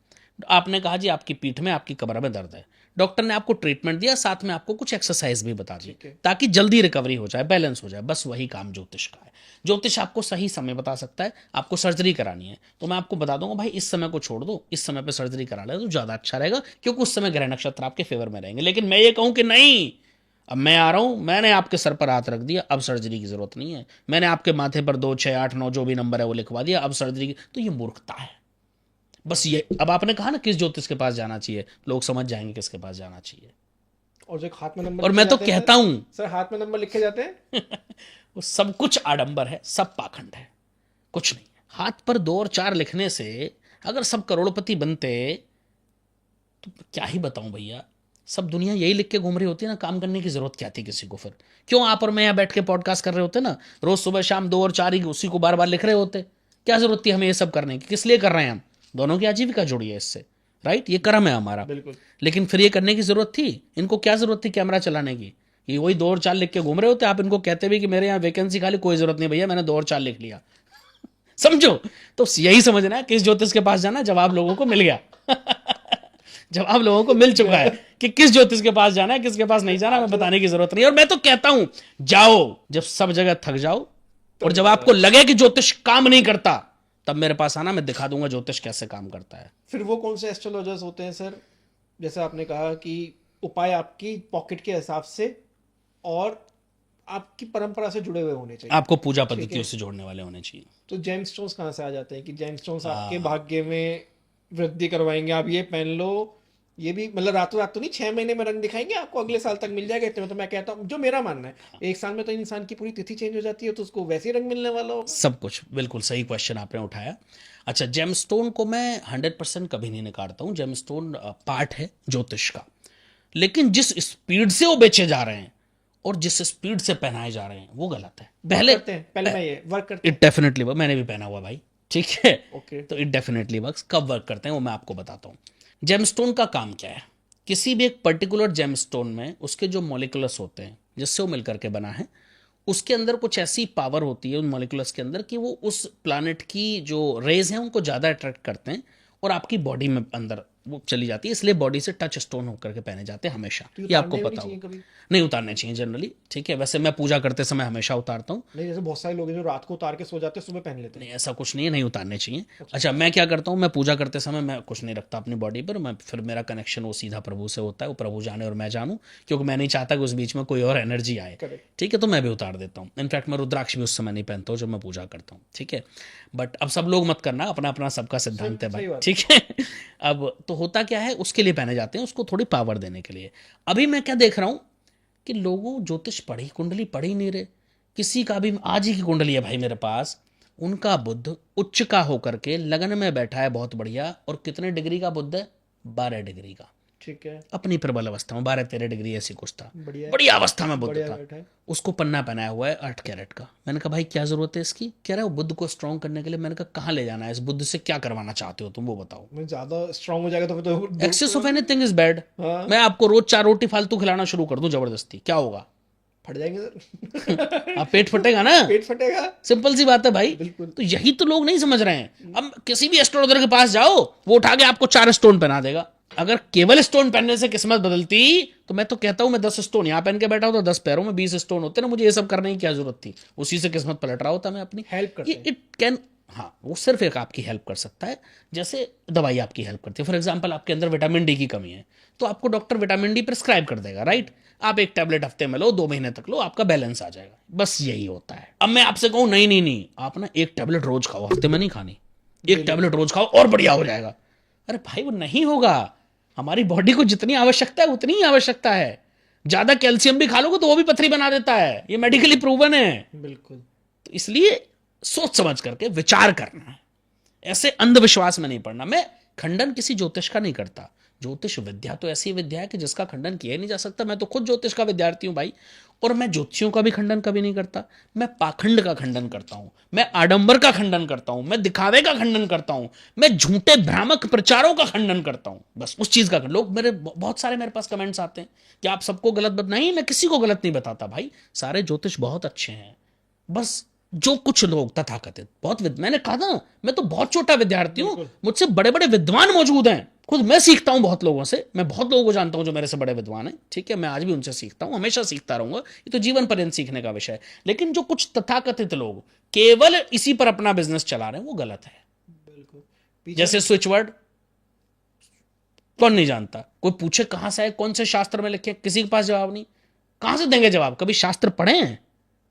आपने कहा जी आपकी पीठ में, आपकी कमर में दर्द है। डॉक्टर ने आपको ट्रीटमेंट दिया, साथ में आपको कुछ एक्सरसाइज भी बता दी
ठीक है।
ताकि जल्दी रिकवरी हो जाए, बैलेंस हो जाए। बस वही काम ज्योतिष का है। ज्योतिष आपको सही समय बता सकता है। आपको सर्जरी करानी है तो मैं आपको बता दूंगा भाई इस समय को छोड़ दो, इस समय पे सर्जरी करा ले तो ज्यादा अच्छा रहेगा, क्योंकि उस समय ग्रह नक्षत्र आपके फेवर में रहेंगे। लेकिन मैं ये कहूं कि नहीं, अब मैं आ रहा हूं, मैंने आपके सर पर हाथ रख दिया, अब सर्जरी की जरूरत नहीं है, मैंने आपके माथे पर 2 6 8 9 जो भी नंबर है वो लिखवा दिया, अब सर्जरी की, तो ये मूर्खता है। बस ये, अब आपने कहा ना किस ज्योतिष के पास जाना चाहिए, लोग समझ जाएंगे किसके पास जाना चाहिए।
और जो हाथ में नंबर
और
लिखे
मैं तो
जाते हैं
कहता हूं
सर, हाथ में नंबर लिखे जाते हैं
वो सब कुछ आडंबर है, सब पाखंड है, कुछ नहीं है। हाथ पर 2 और 4 लिखने से अगर सब करोड़पति बनते तो क्या ही बताऊं भैया। सब दुनिया यही लिख के घूम रही होती है ना, काम करने की जरूरत क्या थी किसी को? फिर क्यों आप और मैं यहाँ बैठ के पॉडकास्ट कर रहे होते ना, रोज सुबह शाम 2 और 4 ही उसी को बार बार लिख रहे होते? क्या जरूरत थी हमें ये सब करने की? किस लिए कर रहे हैं हम? दोनों की आजीविका जुड़ी है इससे, राइट? ये कर्म है हमारा।
बिल्कुल।
लेकिन फिर ये करने की जरूरत थी? इनको क्या जरूरत थी कैमरा चलाने की? ये वही 2 और 4 लिख के घूम रहे होते। आप इनको कहते भी कि मेरे यहाँ वैकेंसी खाली, कोई जरूरत नहीं भैया, मैंने 2 और 4 लिख लिया। समझो, तो यही समझना है किस ज्योतिष के पास जाना। जवाब लोगों को मिल गया जवाब लोगों को मिल चुका है कि किस ज्योतिष के पास जाना है, किसके पास नहीं जाना, मैं बताने की जरूरत नहीं। और मैं तो कहता हूं जाओ, जब सब जगह थक जाओ और जब आपको लगे कि ज्योतिष काम नहीं करता, तब मेरे पास आना, मैं दिखा दूंगा ज्योतिष कैसे काम करता है।
फिर वो कौन से एस्ट्रोलॉजर्स होते हैं सर, जैसे आपने कहा कि उपाय आपकी पॉकेट के हिसाब से और आपकी परंपरा से जुड़े हुए होने चाहिए?
आपको पूजा पद्धतियों से जोड़ने वाले होने चाहिए।
तो जेमस्टोन्स कहाँ से आ जाते हैं कि जेमस्टोन्स आपके भाग्य में वृद्धि करवाएंगे, आप ये पहन लो, ये भी मतलब रातों रात तो नहीं, 6 महीने में रंग दिखाएंगे आपको, अगले साल तक मिल जाएगा इतने में? तो मैं कहता हूँ, जो मेरा मानना है, 1 साल में तो इंसान की पूरी तिथि चेंज हो जाती है, तो उसको वैसे ही रंग मिलने वाला होगा।
सब कुछ बिल्कुल सही क्वेश्चन आपने उठाया। अच्छा, जेमस्टोन को मैं 100% कभी नहीं नकारता हूँ। जेमस्टोन पार्ट है ज्योतिष का, लेकिन जिस स्पीड से वो बेचे जा रहे हैं और जिस स्पीड से पहनाए जा रहे हैं वो गलत है।
पहले मैं ये वर्क करते
इट डेफिनेटली वर्क, मैंने भी पहना हुआ भाई, ठीक है?
ओके।
तो इट डेफिनेटली वर्क्स। कब वर्क करते हैं वो मैं आपको बताता हूँ। जेमस्टोन का काम क्या है? किसी भी एक पर्टिकुलर जेमस्टोन में उसके जो मॉलिक्यूल्स होते हैं जिससे वो मिलकर के बना है, उसके अंदर कुछ ऐसी पावर होती है उन मॉलिक्यूल्स के अंदर कि वो उस प्लानट की जो रेज हैं उनको ज़्यादा अट्रैक्ट करते हैं और आपकी बॉडी में अंदर वो चली जाती है, इसलिए बॉडी से टच स्टोन होकर के पहने जाते हैं हमेशा।
तो
ये आपको
उतारने भी
पता
चाहिए
हो।
कभी?
नहीं उतारने चाहिए जनरली, ठीक है। वैसे मैं पूजा करते समय हमेशा उतारता हूँ।
नहीं, जैसे बहुत सारे लोग हैं जो रात को उतार के सो जाते हैं, सुबह पहन लेते हैं।
नहीं ऐसा कुछ नहीं है, नहीं उतारने चाहिए। अच्छा मैं क्या करता हूँ, मैं पूजा करते समय मैं कुछ नहीं रखता अपनी बॉडी पर, मैं फिर मेरा कनेक्शन वो सीधा प्रभु से होता है, वो प्रभु जाने और मैं जानूँ, क्योंकि मैं नहीं चाहता कि उस बीच में कोई और एनर्जी आए,
करेक्ट।
ठीक है। तो मैं भी उतार देता हूँ। इनफैक्ट मैं रुद्राक्ष भी उस समय नहीं पहनता हूँ जब मैं पूजा करता हूँ, ठीक है। बट अब सब लोग मत करना, अपना अपना सबका सिद्धांत है
सही
भाई,
बात।
ठीक है। अब तो होता क्या है, उसके लिए पहने जाते हैं, उसको थोड़ी पावर देने के लिए। अभी मैं क्या देख रहा हूँ कि लोगों ज्योतिष पढ़ी, कुंडली पढ़ ही नहीं रहे। किसी का भी आज ही की कुंडली है भाई मेरे पास, उनका बुध उच्च का होकर के लगन में बैठा है, बहुत बढ़िया। और कितने डिग्री का बुध है? 12 डिग्री का।
ठीक है,
अपनी प्रबल अवस्था में 12-13 डिग्री ऐसी कुछ था,
बढ़िया है,
बढ़िया अवस्था में बुध
बढ़िया
था।
बैठा है।
उसको पन्ना पहनाया हुआ है 8 कैरेट का। मैंने कहा भाई क्या जरूरत है इसकी? कह रहा है वो बुद्ध को स्ट्रांग करने के लिए। मैंने कहा कहाँ ले जाना है इस बुद्ध से, क्या करवाना चाहते हो तुम वो बताओ।
मैं ज्यादा स्ट्रांग हो जाएगा तो फिर तो
excess of anything is bad.
हाँ,
मैं आपको रोज 4 रोटी फालतू खिलाना शुरू कर दूं जबरदस्ती, क्या होगा?
फट जाएंगे सर।
आप पेट फटेगा ना,
पेट फटेगा।
सिंपल सी बात है भाई।
बिल्कुल।
तो यही तो लोग नहीं समझ रहे हैं। अब किसी भी एस्ट्रोलॉजर के पास जाओ, वो उठा के आपको 4 स्टोन पहना देगा। अगर केवल स्टोन पहनने से किस्मत बदलती तो मैं तो कहता हूं मैं 10 स्टोन यहां पहन के बैठा हूं तो 10 पैरों में 20 स्टोन होते ना, मुझे ये सब करने की क्या जरूरत थी? उसी से किस्मत पलट रहा होता मैं अपनी।
हेल्प करते
ये
हैं।
इट कैन, हाँ वो सिर्फ एक आपकी हेल्प कर सकता है, जैसे दवाई आपकी हेल्प करती है। फॉर एग्जाम्पल आपके अंदर विटामिन डी की कमी है तो आपको डॉक्टर विटामिन डी प्रिस्क्राइब कर देगा, राइट। आप एक टैबलेट हफ्ते में लो, 2 महीने तक लो, आपका बैलेंस आ जाएगा। बस यही होता है। अब मैं आपसे कहूं नहीं नहीं नहीं, आप ना एक टैबलेट रोज खाओ, हफ्ते में नहीं खानी, एक टैबलेट रोज खाओ और बढ़िया हो जाएगा। अरे भाई वो नहीं होगा। हमारी बॉडी को जितनी आवश्यकता है उतनी ही आवश्यकता है। ज्यादा कैल्शियम भी खा लोगे तो वो भी पथरी बना देता है, ये मेडिकली प्रूवन है।
बिल्कुल।
तो इसलिए सोच समझ करके विचार करना है, ऐसे अंधविश्वास में नहीं पड़ना। मैं खंडन किसी ज्योतिष का नहीं करता। ज्योतिष विद्या तो ऐसी विद्या है कि जिसका खंडन किया ही नहीं जा सकता। मैं तो खुद ज्योतिष का विद्यार्थी हूं भाई, और मैं ज्योतिषियों का भी खंडन कभी नहीं करता। मैं पाखंड का खंडन करता हूं, मैं आडंबर का खंडन करता हूं, मैं दिखावे का खंडन करता हूं, मैं झूठे भ्रामक प्रचारों का खंडन करता हूं। बस उस चीज का लोग मेरे बहुत सारे मेरे पास कमेंट्स आते हैं कि आप सबको गलत नहीं, मैं किसी को गलत नहीं बताता भाई, सारे ज्योतिष बहुत अच्छे हैं। बस जो कुछ लोग तथाकथित बहुत मैंने कहा था मैं तो बहुत छोटा विद्यार्थी हूं, मुझसे बड़े बड़े विद्वान मौजूद हैं। खुद मैं सीखता हूं बहुत लोगों से, मैं बहुत लोगों को जानता हूं जो मेरे से बड़े विद्वान हैं, ठीक है। मैं आज भी उनसे सीखता हूं, हमेशा सीखता रहूंगा, ये तो जीवन पर्यंत सीखने का विषय है। लेकिन जो कुछ तथाकथित लोग केवल इसी पर अपना बिजनेस चला रहे हैं वो गलत है।
बिल्कुल।
जैसे स्विच वर्ड कौन नहीं जानता, कोई पूछे कहां से है, कौन से शास्त्र में लिखे, किसी के पास जवाब नहीं। कहां से देंगे जवाब? कभी शास्त्र पढ़े हैं?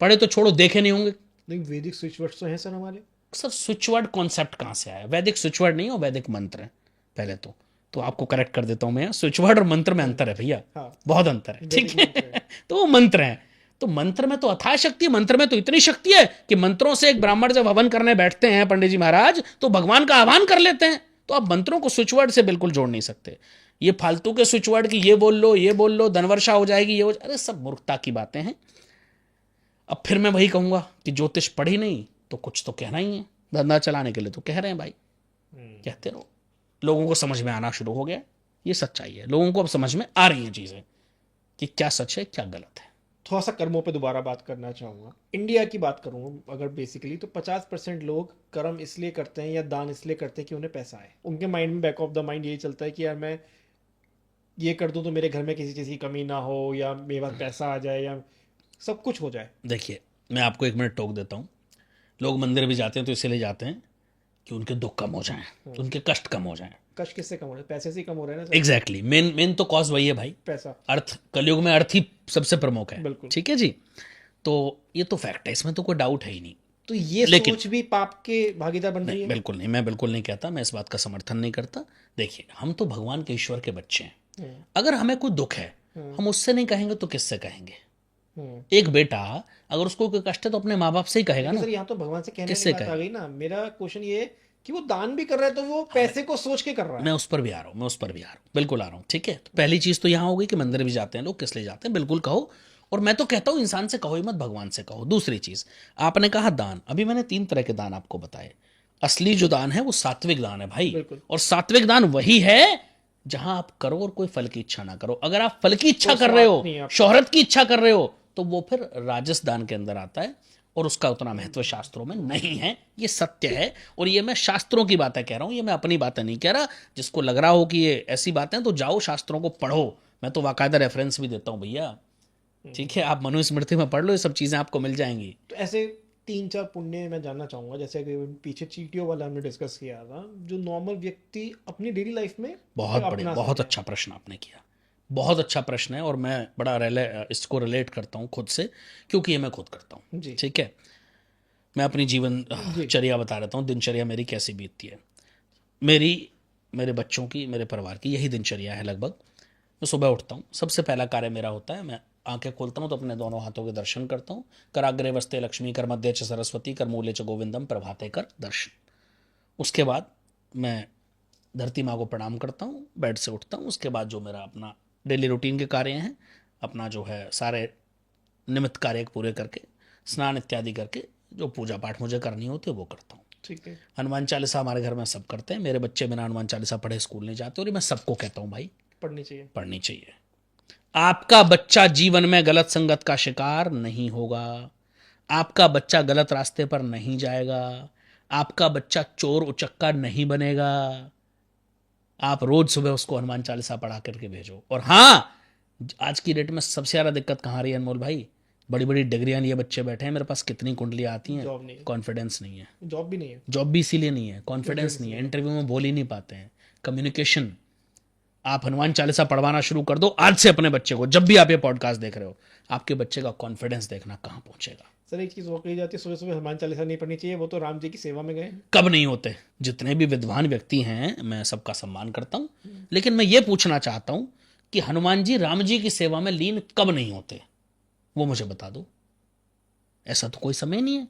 पढ़े तो छोड़ो, देखे नहीं होंगे।
नहीं, वैदिक स्विच वर्ड्स तो हैं सर हमारे।
सर स्विच वर्ड कॉन्सेप्ट कहां से आया? वैदिक स्विच वर्ड नहीं हो, वैदिक मंत्र है पहले तो आपको करेक्ट कर देता हूं मैं, स्विच वर्ड और मंत्र में अंतर है भैया,
हाँ,
बहुत अंतर है, ठीक
वैदिक मंत्र
है। तो वो मंत्र है, तो मंत्र में तो अथाह शक्ति है। मंत्र में तो इतनी शक्ति है कि मंत्रों से एक ब्राह्मण जब हवन करने बैठते हैं पंडित जी महाराज तो भगवान का आह्वान कर लेते हैं। तो आप मंत्रों को स्विच वर्ड से बिल्कुल जोड़ नहीं सकते। ये फालतू के स्विच वर्ड की ये बोल लो धनवर्षा हो जाएगी, ये हो अरे सब मूर्खता की बातें हैं। अब फिर मैं वही कहूंगा कि ज्योतिष पढ़ी नहीं तो कुछ तो कहना ही है, धंधा चलाने के लिए तो कह रहे हैं भाई, कहते रहो। लोगों को समझ में आना शुरू हो गया, ये सच्चाई है। लोगों को अब समझ में आ रही हैं चीजें कि क्या सच है क्या गलत है।
थोड़ा सा कर्मों पे दोबारा बात करना चाहूँगा। इंडिया की बात करूँ अगर बेसिकली, तो 50% लोग कर्म इसलिए करते हैं या दान इसलिए करते हैं कि उन्हें पैसा आए। उनके माइंड में बैक ऑफ द माइंड यही चलता है कि यार मैं ये कर दूँ तो मेरे घर में किसी चीज़ की कमी ना हो, या मेरे पास पैसा आ जाए, या सब कुछ हो जाए।
देखिए मैं आपको 1 मिनट टोक देता हूँ। लोग मंदिर भी जाते हैं तो इसलिए जाते हैं कि उनके दुख कम हो जाएं, उनके कष्ट कम हो जाएं।
कष्ट किससे कम हो रहा है? पैसे से ही कम हो रहा है ना सर।
एग्जैक्टली, मेन तो कॉज वही है भाई,
पैसा।
अर्थ। कलयुग में अर्थ ही सबसे प्रमुख है,
बिल्कुल।
ठीक है जी। तो ये तो फैक्ट है, इसमें तो कोई डाउट है ही नहीं।
तो ये
लेकिन-
सोच भी पाप के भागीदार बन रही
नहीं
है।
बिल्कुल नहीं, मैं बिल्कुल नहीं कहता, मैं इस बात का समर्थन नहीं करता। देखिए हम तो भगवान के ईश्वर के बच्चे हैं। अगर हमें कोई दुख है हम उससे नहीं कहेंगे तो किससे कहेंगे? एक बेटा अगर उसको कोई कष्ट है तो अपने माँ बाप से ही कहेगा ना।
सर यहाँ तो भगवान से कहने
किससे
की बात
कहे?
आ गई ना। मेरा क्वेश्चन ये है कि वो दान भी कर रहा है तो वो पैसे को सोच के कर रहा है।
मैं उस पर भी आ रहा हूँ, बिल्कुल आ रहा हूँ, ठीक है। तो पहली चीज तो यहाँ होगी कि मंदिर भी जाते हैं लोग, किस लिए जाते हैं बिल्कुल कहो। और मैं तो कहता हूँ इंसान से कहो ही मत, भगवान से कहो। दूसरी चीज आपने कहा दान, अभी मैंने 3 तरह के दान आपको बताए। असली जो दान है वो सात्विक दान है भाई,
बिल्कुल।
और सात्विक दान वही है जहां आप करो और कोई फल की इच्छा ना करो। अगर आप फल की इच्छा
तो
कर रहे
स्वार्थ
हो,
नहीं है आपका।
शोहरत की इच्छा कर रहे हो, तो वो फिर राजस्थान के अंदर आता है और उसका उतना महत्व शास्त्रों में नहीं है। ये सत्य है और ये मैं शास्त्रों की बातें कह रहा हूं, ये मैं अपनी बातें नहीं कह रहा। जिसको लग रहा हो कि ये ऐसी बातें, तो जाओ शास्त्रों को पढ़ो। मैं तो बाकायदा रेफरेंस भी देता हूं भैया, ठीक है। आप मनुस्मृति में पढ़ लो, ये सब चीजें आपको मिल जाएंगी।
तो ऐसे 3-4 पुण्य मैं जानना चाहूंगा, जैसे कि पीछे चींटियों वाला हमने डिस्कस किया था, जो नॉर्मल व्यक्ति अपनी डेली लाइफ में
बहुत बढ़िया,
अपना
बहुत
सके।
अच्छा प्रश्न आपने किया। बहुत अच्छा प्रश्न है और मैं बड़ा इसको रिलेट करता हूँ खुद से, क्योंकि ये मैं खुद करता हूँ,
जी
ठीक है। मैं अपनी जीवन
जी
चर्या बता रहता हूँ, दिनचर्या मेरी कैसी बीतती है। मेरी, मेरे बच्चों की, मेरे परिवार की यही दिनचर्या है लगभग। मैं सुबह उठता हूँ, सबसे पहला कार्य मेरा होता है, मैं आंखें खोलता हूँ तो अपने दोनों हाथों के दर्शन करता हूँ। कराग्रे वस्ते लक्ष्मी, कर मध्य च सरस्वती, कर मूले च गोविंदम, प्रभाते कर दर्शन। उसके बाद मैं धरती माँ को प्रणाम करता हूँ, बेड से उठता हूँ। उसके बाद जो मेरा अपना डेली रूटीन के कार्य हैं, अपना जो है सारे निमित्त कार्य पूरे करके, स्नान इत्यादि करके, जो पूजा पाठ मुझे करनी होती है वो करता हूँ।
ठीक है।
हनुमान चालीसा हमारे घर में सब करते हैं। मेरे बच्चे बिना हनुमान चालीसा पढ़े स्कूल नहीं जाते और ये मैं सबको कहता हूँ भाई,
पढ़नी चाहिए।
पढ़नी चाहिए। आपका बच्चा जीवन में गलत संगत का शिकार नहीं होगा, आपका बच्चा गलत रास्ते पर नहीं जाएगा, आपका बच्चा चोर उचक्का नहीं बनेगा। आप रोज सुबह उसको हनुमान चालीसा पढ़ा करके भेजो। और हाँ, आज की डेट में सबसे ज्यादा दिक्कत कहाँ रही है अनमोल भाई? बड़ी बड़ी डिग्रियां लिए बच्चे बैठे हैं, मेरे पास कितनी कुंडलियां आती हैं,
जॉब नहीं है।
कॉन्फिडेंस नहीं है।
जॉब भी नहीं है।
जॉब भी इसीलिए नहीं है, कॉन्फिडेंस
Confidence
नहीं है,
नहीं है।
इंटरव्यू में बोल ही नहीं पाते हैं। कम्युनिकेशन, आप हनुमान चालीसा पढ़वाना शुरू कर दो आज से अपने बच्चे को। जब भी आप ये पॉडकास्ट देख रहे हो, आपके बच्चे का कॉन्फिडेंस देखना कहाँ पहुंचेगा।
सर एक चीज वो कही जाती है, सुबह सुबह हनुमान चालीसा नहीं पढ़नी चाहिए, वो तो राम जी की सेवा में गए।
कब नहीं होते? जितने भी विद्वान व्यक्ति हैं मैं सबका सम्मान करता हूं, लेकिन मैं ये पूछना चाहता हूं कि हनुमान जी राम जी की सेवा में लीन कब नहीं होते, वो मुझे बता दो। ऐसा तो कोई समय नहीं है।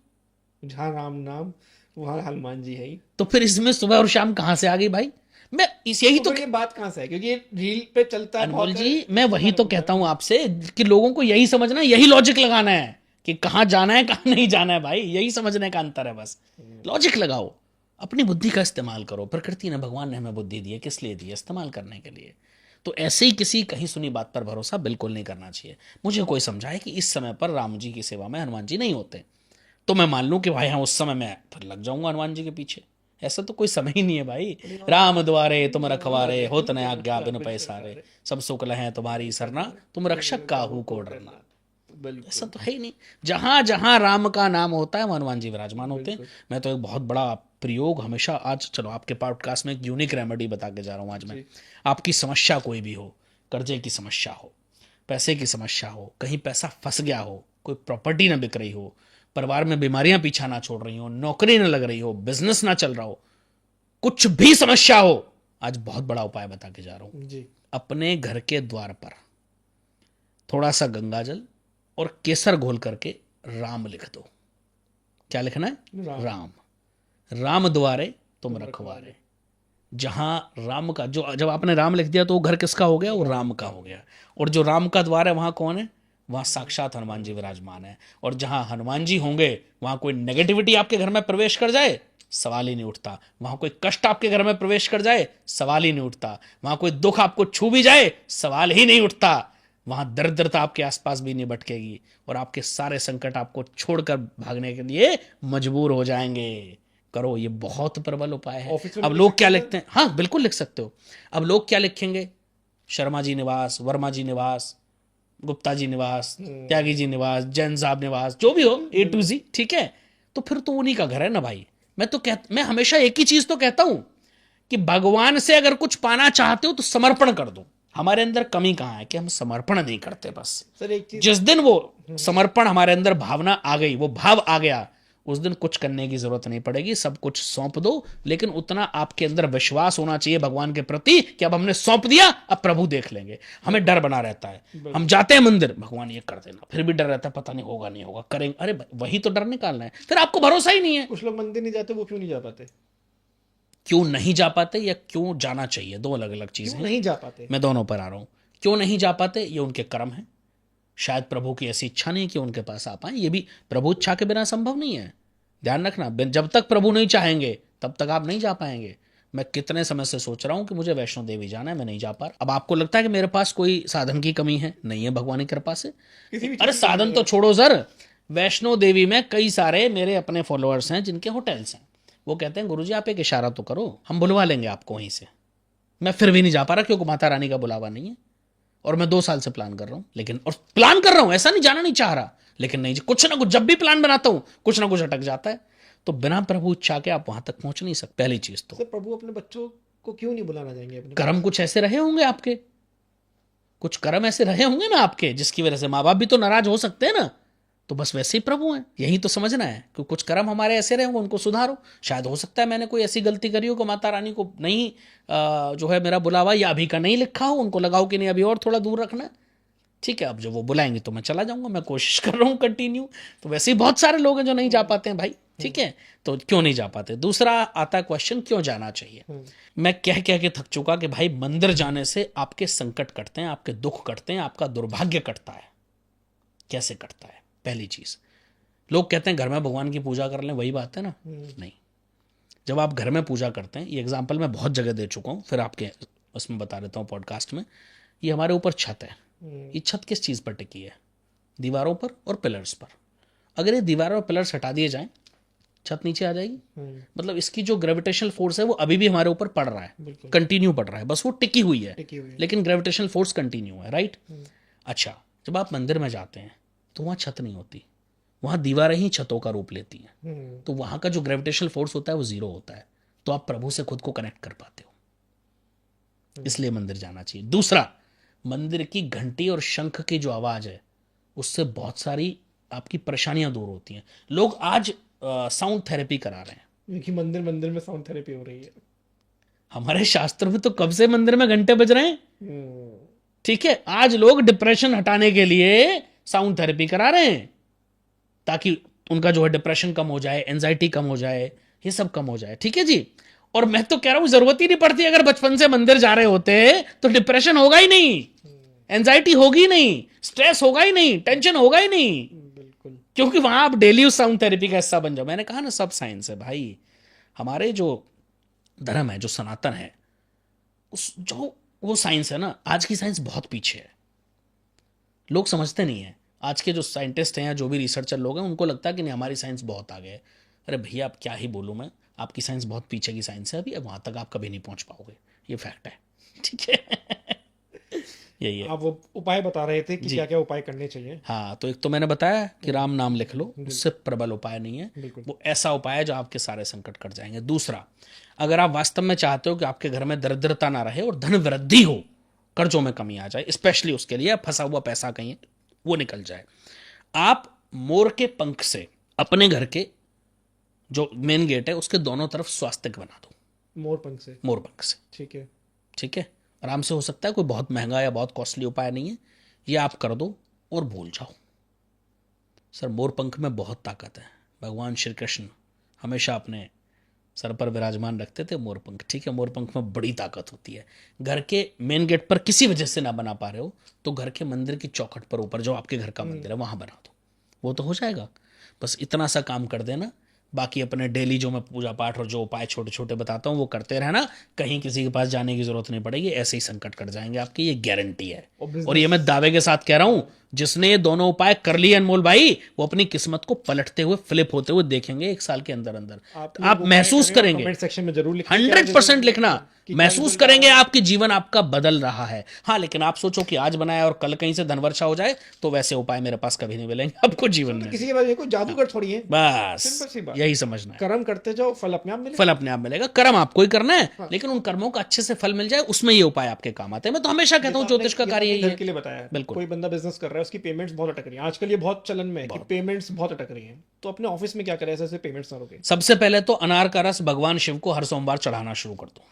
जहाँ राम नाम वहाँ हनुमान जी है ही।
तो फिर इसमें सुबह और शाम कहां से आ गई भाई? मैं इस यही
तो
तो
फिर ये बात कहाँ से है, क्योंकि ये रील पे चलता है
अनमोल
बहुत
जी,
है,
मैं वही
गाने
तो
बोलता
कहता
है।
हूं आपसे कि लोगों को यही समझना है, यही लॉजिक लगाना है कि कहां जाना है कहां नहीं जाना है भाई। यही समझने का अंतर है बस। लॉजिक लगाओ, अपनी बुद्धि का इस्तेमाल करो। प्रकृति ने, भगवान ने हमें बुद्धि दी है, किस लिए दी है? इस्तेमाल करने के लिए। तो ऐसे ही किसी कहीं सुनी बात पर भरोसा बिल्कुल नहीं करना चाहिए। मुझे कोई समझाए कि इस समय पर राम जी की सेवा में हनुमान जी नहीं होते, तो मैं मान लूं कि भाई हाँ, उस समय मैं फिर लग जाऊंगा हनुमान जी के पीछे। ऐसा तो कोई समय ही नहीं है भाई। राम द्वारे तुम रखवारे, होत न आज्ञा बिन पैसारे, सब सुख लहै तुम्हारी सरना, तुम रक्षक काहू को डरना। ऐसा
बिल्कुल
तो है ही नहीं। जहां जहां राम का नाम होता है वहाँ हनुमान जी विराजमान होते हैं।
बिल्कुल।
मैं तो एक बहुत बड़ा प्रयोग हमेशा, आज चलो आपके पॉडकास्ट में एक यूनिक रेमेडी बता के जा रहा हूँ आज मैं।
जी
आपकी समस्या कोई भी हो, कर्जे की समस्या हो, पैसे की समस्या हो, कहीं पैसा फंस गया हो, कोई प्रॉपर्टी ना बिक रही हो, परिवार में बीमारियां पीछा ना छोड़ रही हो, नौकरी ना लग रही हो, बिजनेस ना चल रहा हो, कुछ भी समस्या हो, आज बहुत बड़ा उपाय बता के जा रहा हूं।
जी
अपने घर के द्वार पर थोड़ा सा गंगाजल और केसर घोल करके राम लिख दो। क्या लिखना है?
राम।
राम। राम द्वारे तुम
तुम
रखवारे। जहां राम का, जो जब आपने राम लिख दिया तो वो घर किसका हो गया? वो राम का हो गया। और जो राम का द्वार है वहां कौन है? वहां साक्षात हनुमान जी विराजमान है। और जहां हनुमान जी होंगे वहां कोई नेगेटिविटी आपके घर में प्रवेश कर जाए, सवाल ही नहीं उठता। वहां कोई कष्ट आपके घर में प्रवेश कर जाए, सवाल ही नहीं उठता। वहां कोई दुख आपको छू भी जाए, सवाल ही नहीं उठता। वहां दरिद्रता आपके आसपास भी नहीं भटकेगी और आपके सारे संकट आपको छोड़कर भागने के लिए मजबूर हो जाएंगे। करो, ये बहुत प्रबल उपाय है।
ऑफिस में
अब
भी
लोग
लिख
क्या
सकते हैं
लिखते हैं? हाँ बिल्कुल लिख सकते हो। अब लोग क्या लिखेंगे? शर्मा जी निवास, वर्मा जी निवास, गुप्ता जी निवास, त्यागी जी निवास, जैन साहब निवास, जो भी हो, A to Z, ठीक है। तो फिर तो उन्हीं का घर है ना भाई। मैं हमेशा एक ही चीज तो कहता हूं कि भगवान से अगर कुछ पाना चाहते हो तो समर्पण कर दो। हमारे अंदर कमी कहां है कि हम समर्पण नहीं करते। बस
सर एक चीज।
जिस दिन वो समर्पण हमारे अंदर भावना आ गई, वो भाव आ गया, उस दिन कुछ करने की जरूरत नहीं पड़ेगी, सब कुछ सौंप दो। लेकिन उतना आपके अंदर विश्वास होना चाहिए भगवान के प्रति कि अब हमने सौंप दिया, अब प्रभु देख लेंगे। हमें डर बना रहता है, हम जाते हैं मंदिर, भगवान ये कर देना, फिर भी डर रहता है, पता नहीं होगा नहीं होगा, करेंगे। अरे वही तो डर निकालना है, फिर आपको भरोसा ही नहीं है।
कुछ लोग मंदिर नहीं जाते, वो क्यों नहीं जा पाते?
क्यों नहीं जा पाते या क्यों जाना चाहिए, दो अलग अलग चीजें
क्यों
हैं।
नहीं जा पाते?
मैं दोनों पर आ रहा हूं। क्यों नहीं जा पाते, ये उनके कर्म है। शायद प्रभु की ऐसी इच्छा नहीं कि उनके पास आ पाए, ये भी प्रभु इच्छा के बिना संभव नहीं है। ध्यान रखना, जब तक प्रभु नहीं चाहेंगे तब तक आप नहीं जा पाएंगे। मैं कितने समय से सोच रहा हूं कि मुझे वैष्णो देवी जाना है, मैं नहीं जा पा रहा। अब आपको लगता है कि मेरे पास कोई साधन की कमी है? नहीं है, भगवान की कृपा से।
किसी भी
अरे
चीज की कमी
साधन
नहीं
तो
है।
छोड़ो सर, वैष्णो देवी में कई सारे मेरे अपने फॉलोअर्स हैं जिनके होटल्स हैं। वो कहते हैं गुरुजी आप एक इशारा तो करो, हम बुलवा लेंगे आपको वहीं से। मैं फिर भी नहीं जा पा रहा क्योंकि माता रानी का बुलावा नहीं है। और मैं 2 साल से प्लान कर रहा हूं, लेकिन और प्लान कर रहा हूं, ऐसा नहीं जाना नहीं चाह रहा, लेकिन नहीं, कुछ ना कुछ जब भी प्लान बनाता हूं कुछ ना कुछ अटक जाता है। तो बिना प्रभु इच्छा के आप वहां तक पहुंच नहीं सकते, पहली चीज तो।
सर प्रभु अपने बच्चों को क्यों नहीं बुलाना चाहेंगे अपने
कर्म
पास?
कुछ ऐसे रहे होंगे आपके, कुछ कर्म ऐसे रहे होंगे ना आपके, जिसकी वजह से माँ बाप भी तो नाराज हो सकते हैं ना। तो बस वैसे ही प्रभु हैं, यही तो समझना है कि कुछ कर्म हमारे ऐसे रहे होंगे, उनको सुधारो। शायद हो सकता है मैंने कोई ऐसी गलती करी हो कि माता रानी को नहीं जो है मेरा बुलावा या अभी का नहीं लिखा हो, उनको लगाओ कि नहीं अभी और थोड़ा दूर रखना है। ठीक है, अब जब वो बुलाएंगे तो मैं चला जाऊंगा, मैं कोशिश कर रहा हूँ कंटिन्यू। तो वैसे ही बहुत सारे लोग हैं जो नहीं जा पाते हैं भाई, ठीक है। तो क्यों नहीं जा पाते? दूसरा आता है क्वेश्चन, क्यों जाना चाहिए। मैं कह कह के थक चुका कि भाई मंदिर जाने से आपके संकट कटते हैं, आपके दुख कटते हैं, आपका दुर्भाग्य कटता है। कैसे कटता है? पहली चीज, लोग कहते हैं घर में भगवान की पूजा कर लें, वही बात है ना? नहीं। जब आप घर में पूजा करते हैं, ये एग्जाम्पल मैं बहुत जगह दे चुका हूँ, फिर आपके उसमें बता देता हूँ पॉडकास्ट में। ये हमारे ऊपर छत है, ये छत किस चीज़ पर टिकी है? दीवारों पर और पिलर्स पर। अगर ये दीवार और पिलर्स हटा दिए जाएं, छत नीचे आ जाएगी। मतलब इसकी जो ग्रेविटेशनल फोर्स है वो अभी भी हमारे ऊपर पड़ रहा है,
बिल्कुल
कंटिन्यू पड़ रहा है, बस वो टिकी हुई है,
टिकी हुई है।
लेकिन ग्रेविटेशनल फोर्स कंटिन्यू है, राइट। अच्छा, जब आप मंदिर में जाते हैं तो वहाँ छत नहीं होती, वहाँ दीवारें ही छतों का रूप लेती हैं। तो वहाँ का जो ग्रेविटेशनल फोर्स होता है वो जीरो होता है, तो आप प्रभु से खुद को कनेक्ट कर पाते हो। इसलिए मंदिर जाना चाहिए। दूसरा, मंदिर की घंटी और शंख की जो आवाज है उससे बहुत सारी आपकी परेशानियां दूर होती हैं। लोग आज साउंड थेरेपी करा रहे हैं।
क्योंकि मंदिर मंदिर में साउंड थेरेपी हो रही है।
हमारे शास्त्र में तो कब से मंदिर में घंटे बज रहे हैं, ठीक है। आज लोग डिप्रेशन हटाने के लिए साउंड थेरेपी करा रहे हैं, ताकि उनका जो है डिप्रेशन कम हो जाए, एंजाइटी कम हो जाए, ये सब कम हो जाए, ठीक है जी। और मैं तो कह रहा हूं जरूरत ही नहीं पड़ती, अगर बचपन से मंदिर जा रहे होते तो डिप्रेशन होगा ही नहीं, एंजाइटी होगी नहीं, स्ट्रेस होगा ही नहीं, टेंशन होगा ही नहीं,
बिल्कुल
क्योंकि वहां आप डेली उस साउंड थेरेपी का हिस्सा बन जाओ। मैंने कहा ना, सब साइंस है भाई। हमारे जो धर्म है, जो सनातन है, उस जो वो साइंस है ना, आज की साइंस बहुत पीछे है, लोग समझते नहीं है। आज के जो साइंटिस्ट हैं या जो भी रिसर्चर लोग हैं उनको लगता है कि नहीं हमारी साइंस बहुत आगे है। अरे भैया आप क्या ही बोलूँ मैं, आपकी साइंस बहुत पीछे की साइंस है, अभी वहां तक आप कभी नहीं पहुंच पाओगे, ये फैक्ट है, ठीक है। यही है
आप वो उपाय बता रहे थे कि
जी।
क्या क्या उपाय करने चाहिए।
हाँ, तो एक तो मैंने बताया कि राम नाम लिख लो, उससे प्रबल उपाय नहीं है,
बिल्कुल
वो ऐसा उपाय है जो आपके सारे संकट कट जाएंगे। दूसरा, अगर आप वास्तव में चाहते हो कि आपके घर में दरिद्रता ना रहे और धन वृद्धि हो, कर्जों में कमी आ जाए, स्पेशली उसके लिए फंसा हुआ पैसा कहीं वो निकल जाए, आप मोर के पंख से अपने घर के जो मेन गेट है उसके दोनों तरफ स्वास्तिक बना दो,
मोर पंख से।
मोर पंख से,
ठीक है।
ठीक है। आराम से हो सकता है, कोई बहुत महंगा या बहुत कॉस्टली उपाय नहीं है, ये आप कर दो और भूल जाओ। सर मोर पंख में बहुत ताकत है, भगवान श्री कृष्ण हमेशा अपने सर पर विराजमान रखते थे मोर पंख, ठीक है। मोर पंख में बड़ी ताकत होती है। घर के मेन गेट पर किसी वजह से ना बना पा रहे हो तो घर के मंदिर की चौखट पर ऊपर जो आपके घर का मंदिर है वहां बना दो, वो तो हो जाएगा। बस इतना सा काम कर देना, बाकी अपने डेली जो मैं पूजा पाठ और जो उपाय छोटे छोटे बताता हूँ वो करते रहना, कहीं किसी के पास जाने की जरूरत नहीं पड़ेगी, ऐसे ही संकट कट जाएंगे आपकी, ये गारंटी है। और ये मैं दावे के साथ कह रहा हूं, जिसने ये दोनों उपाय कर लिए अनमोल भाई, वो अपनी किस्मत को पलटते हुए फ्लिप होते हुए देखेंगे 1 साल के अंदर अंदर। आप महसूस करेंगे,
कमेंट सेक्शन में जरूर लिखिए
100% लिखना, महसूस करेंगे आपकी जीवन आपका बदल रहा है। हाँ, लेकिन आप सोचो कि आज बनाया और कल कहीं से धन वर्षा हो जाए, तो वैसे उपाय मेरे पास कभी नहीं मिलेंगे आपको जीवन में।
किसी के पास कोई जादूगर थोड़ी है,
बस
सिंपल सी बात।
यही समझना है,
कर्म करते जाओ, फल अपने आप मिलेगा।
फल अपने आप मिलेगा। कर्म आपको ही करना है, लेकिन उन कर्मों का अच्छे से फल मिल जाए, उसमें ये उपाय आपके काम आते हैं। मैं तो हमेशा कहता हूँ ज्योतिष का कार्य यही
घर
है।
के लिए बताया,
बिल्कुल।
कोई बंदा बिजनेस कर रहा है, उसकी पेमेंट्स बहुत अटक रही है आजकल, ये बहुत चलन में है कि पेमेंट्स बहुत अटक रही हैं, तो अपने ऑफिस में क्या करें ऐसे पेमेंट्स ना रुके।
सबसे पहले तो अनार का रस भगवान शिव को हर सोमवार चढ़ाना शुरू कर दो,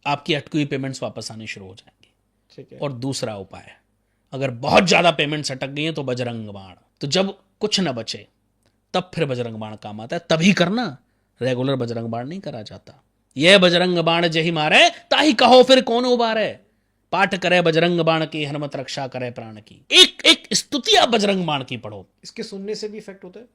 आपकी अटकी हुई पेमेंट्स वापस आनी शुरू हो जाएंगी।
ठीक है।
और दूसरा उपाय, अगर बहुत ज्यादा पेमेंट्स अटक गई हैं तो बजरंग बाण, तो जब कुछ न बचे तब फिर बजरंग बाण काम आता है, तभी करना, रेगुलर बजरंग बाण नहीं करा जाता। यह बजरंग बाण जही मारे ताही कहो फिर कौन उबारे, पाठ करे बजरंग बाण की हनुमत रक्षा करे प्राण की। एक एक स्तुति आप बजरंग बाण की पढ़ो।
इसके सुनने से भी इफेक्ट होता है?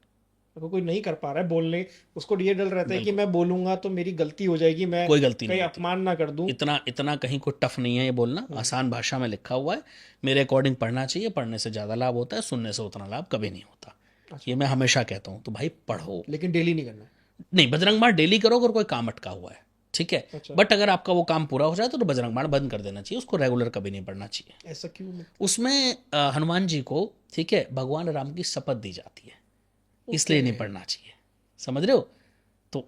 अगर कोई नहीं कर पा रहा है बोलने, उसको ये डर रहता है कि मैं बोलूंगा तो मेरी गलती हो जाएगी, मैं
कोई गलती
कहीं
नहीं होती,
अपमान ना कर दूं।
इतना इतना कहीं कोई टफ नहीं है ये बोलना, आसान भाषा में लिखा हुआ है। मेरे अकॉर्डिंग पढ़ना चाहिए, पढ़ने से ज़्यादा लाभ होता है, सुनने से उतना लाभ कभी नहीं होता। ये मैं हमेशा कहता हूँ, तो भाई पढ़ो।
लेकिन डेली नहीं करना।
नहीं, बजरंग बाण डेली करो अगर कोई काम अटका हुआ है, ठीक है।
अच्छा।
बट अगर आपका वो काम पूरा हो जाए तो बजरंग बाण बंद कर देना चाहिए, उसको रेगुलर कभी नहीं पढ़ना चाहिए।
ऐसा क्यों?
उसमें हनुमान जी को, ठीक है, भगवान राम की शपथ दी जाती है, इसलिए नहीं पढ़ना चाहिए, समझ रहे हो? तो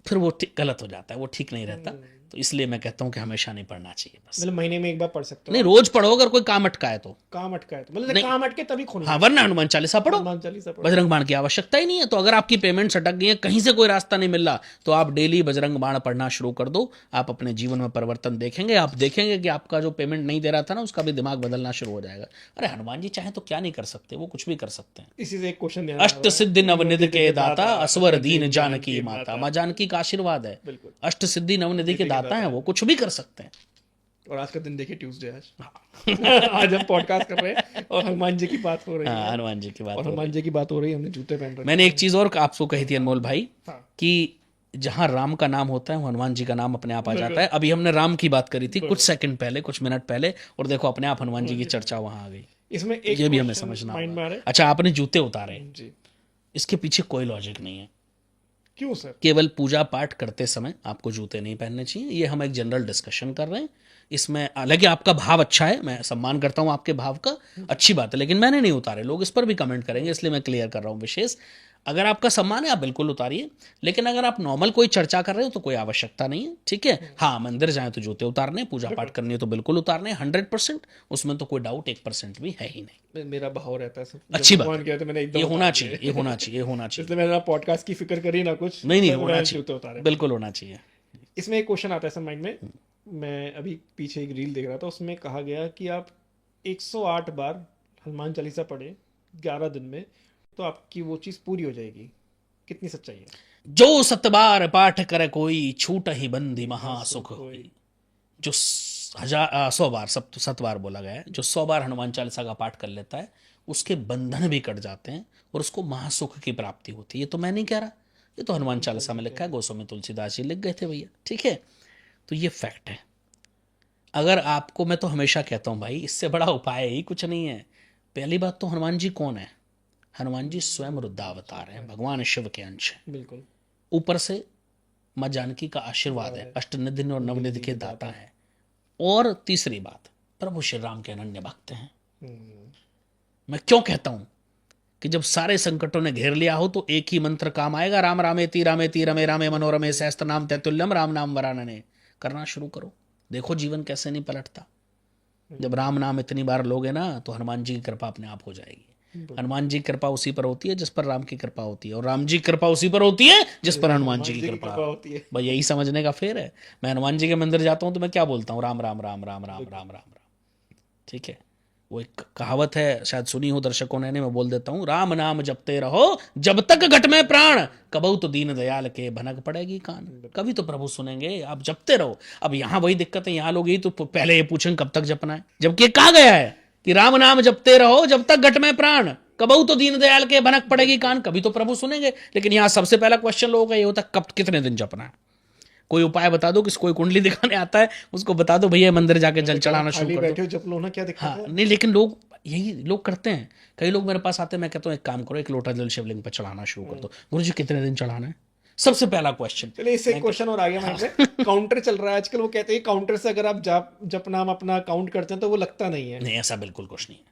फिर वो गलत हो जाता है, वो ठीक नहीं रहता। तो इसलिए मैं कहता हूँ कि हमेशा नहीं पढ़ना चाहिए बस।
मतलब महीने में एक बार पढ़ सकते हो?
नहीं, रोज पढ़ो अगर कोई काम अटका है तो।
काम अटका है तो मतलब काम अटके तभी खोलना।
हाँ, वरना हनुमान चालीसा पढ़ो,
हनुमान चालीसा पढ़ो।
बजरंग बाण की आवश्यकता ही नहीं है। तो अगर आपकी पेमेंट्स अटक गई है, कहीं से कोई रास्ता नहीं मिल रहा, तो आप डेली बजरंग बाण पढ़ना शुरू कर दो। आप अपने जीवन में परिवर्तन देखेंगे। आप देखेंगे कि आपका जो पेमेंट नहीं दे रहा था ना, उसका भी दिमाग बदलना शुरू हो जाएगा। अरे हनुमान जी चाहे तो क्या नहीं कर सकते, वो कुछ भी कर सकते हैं।
इसी से एक क्वेश्चन
अष्ट सिद्धि नवनिधि के दाता, असवर दीन जानकी माता। माँ जानकी का आशीर्वाद है,
बिल्कुल।
अष्ट सिद्धि नवनिधि के दाता है, वो कुछ भी कर सकते हैं।
और आज का दिन देखिए, ट्यूसडे आज आज हम पॉडकास्ट कर रहे हैं और हनुमान जी की बात हो रही है।
हनुमान जी की बात,
और हनुमान जी की बात हो रही है, हमने जूते पहन रखे।
मैंने एक चीज और आपको कही थी अनमोल भाई,
हाँ।
कि जहां राम का नाम होता है, हनुमान जी का नाम अपने आप आ जाता है। अभी हमने राम की बात करी थी कुछ सेकंड पहले, कुछ मिनट पहले, और देखो अपने आप हनुमान जी की चर्चा वहां आ गई।
इसमें एक
ये भी हमें समझना
माइंड में आ
होगा।
रहा है।
अच्छा, आपने जूते उतारे,
जी,
इसके पीछे कोई लॉजिक नहीं है।
क्यों सर?
केवल पूजा पाठ करते समय आपको जूते नहीं पहनने चाहिए। ये हम एक जनरल डिस्कशन कर रहे हैं। इसमें हालांकि आपका भाव अच्छा है, मैं सम्मान करता हूं आपके भाव का, अच्छी बात है, लेकिन मैंने नहीं उतारे। लोग इस पर भी कमेंट करेंगे, इसलिए मैं क्लियर कर रहा हूं विशेष। अगर आपका सम्मान है आप बिल्कुल उतारिए, लेकिन अगर आप नॉर्मल कोई चर्चा कर रहे हो तो कोई आवश्यकता नहीं है, ठीक है। हाँ, मंदिर जाए तो जूते उतारने, पूजा पाठ करनी है तो बिल्कुल उतारने, 100%, उसमें तो कोई डाउट 1% भी है ही नहीं।
मेरा भाव रहता है सर।
अच्छी बात
भगवान कहते मैंने
है,
एकदम
ये होना
उतार
चाहिए,
दिए।
ये होना चाहिए, ये होना चाहिए।
इसलिए मैंने पॉडकास्ट की फिक्र करी ना कुछ।
नहीं नहीं,
तो
होना
मैंने जूते उतारे।
चाहिए, बिल्कुल होना चाहिए।
इसमें एक क्वेश्चन आता है सर माइंड में। मैं अभी पीछे एक रील देख रहा था, उसमें कहा गया कि आप 108 बार हनुमान चालीसा पढ़े 11 दिन में, तो आपकी वो चीज़ पूरी हो जाएगी। कितनी सच्चाई है?
जो सतबार पाठ करे कोई, छूट ही बंदी महासुख होई। जो 100 बार, 7 बार बोला गया है, जो 100 बार हनुमान चालीसा का पाठ कर लेता है, उसके बंधन भी कट जाते हैं और उसको महासुख की प्राप्ति होती है। ये तो मैं नहीं कह रहा, ये तो हनुमान चालीसा में लिखा है, गोस्वामी तुलसीदास जी लिख गए थे भैया, ठीक है। तो ये फैक्ट है। अगर आपको, मैं तो हमेशा कहता हूं भाई, इससे बड़ा उपाय ही कुछ नहीं है। पहली बात तो हनुमान जी कौन है? हनुमान जी स्वयं रुद्रावतार हैं, भगवान शिव के अंश हैं।
बिल्कुल।
ऊपर से माँ जानकी का आशीर्वाद है, अष्टनिधि और नवनिधि के दाता है। और तीसरी बात, प्रभु श्री राम के अनन्य भक्त हैं। मैं क्यों कहता हूं कि जब सारे संकटों ने घेर लिया हो तो एक ही मंत्र काम आएगा, राम रामेति रामेति रमे रामे मनोरमे सहस्त्र नाम तैतुल्यम राम नाम वरानने। करना शुरू करो, देखो जीवन कैसे नहीं पलटता। जब राम नाम इतनी बार लोगे ना, तो हनुमान जी की कृपा अपने आप हो जाएगी। हनुमान जी की कृपा उसी पर होती है जिस पर राम की कृपा होती है, और राम जी की कृपा उसी पर होती है जिस पर हनुमान जी की कृपा
होती है।
भाई, यही समझने का फेर है। मैं हनुमान जी के मंदिर जाता हूं तो मैं क्या बोलता हूँ? राम राम राम राम राम राम राम राम, ठीक है। वो एक कहावत है, शायद सुनी हो दर्शकों ने, मैं बोल देता हूँ, राम नाम जपते रहो जब तक घट में प्राण, कबहू तो दीन दयाल के भनक पड़ेगी कान। कभी तो प्रभु सुनेंगे, आप जपते रहो। अब यहाँ वही दिक्कत है, यहाँ लोग यही तो पहले ये पूछेंगे कब तक जपना है, जबकि कहा गया है कि राम नाम जपते रहो जब तक घट में प्राण, कबहू तो दीन दयाल के भनक पड़ेगी कान। कभी तो प्रभु सुनेंगे। लेकिन यहाँ सबसे पहला क्वेश्चन लोगों का ये होता है, कब कितने दिन जपना है? कोई उपाय बता दो, किसी कोई कुंडली दिखाने आता है उसको बता दो भैया मंदिर जाके जल चढ़ाना शुरू कर
बैठे
दो।
हो जप लो ना, क्या दिक्कत
हाँ,
है?
नहीं, लेकिन लोग यही लोग करते हैं। कई लोग मेरे पास आते हैं, मैं कहता हूँ एक काम करो, एक लोटा जल शिवलिंग पर चढ़ाना शुरू कर दो। गुरुजी कितने दिन चढ़ाना है? सबसे पहला क्वेश्चन।
चलिए, इससे एक क्वेश्चन और आ गया माइंड में। काउंटर चल रहा है आजकल, वो कहते हैं काउंटर से अगर आप जप नाम अपना काउंट करते हैं तो वो लगता नहीं है।
नहीं, ऐसा बिल्कुल कुछ नहीं है।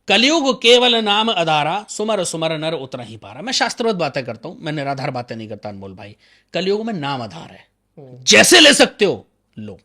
कलयुग केवल नाम आधारा, सुमर सुमर नर उतना ही पारा। मैं शास्त्रवत बातें करता हूं, मैं निराधार बातें नहीं करता अनमोल भाई। कलयुग में नाम आधार है, जैसे ले सकते हो लो,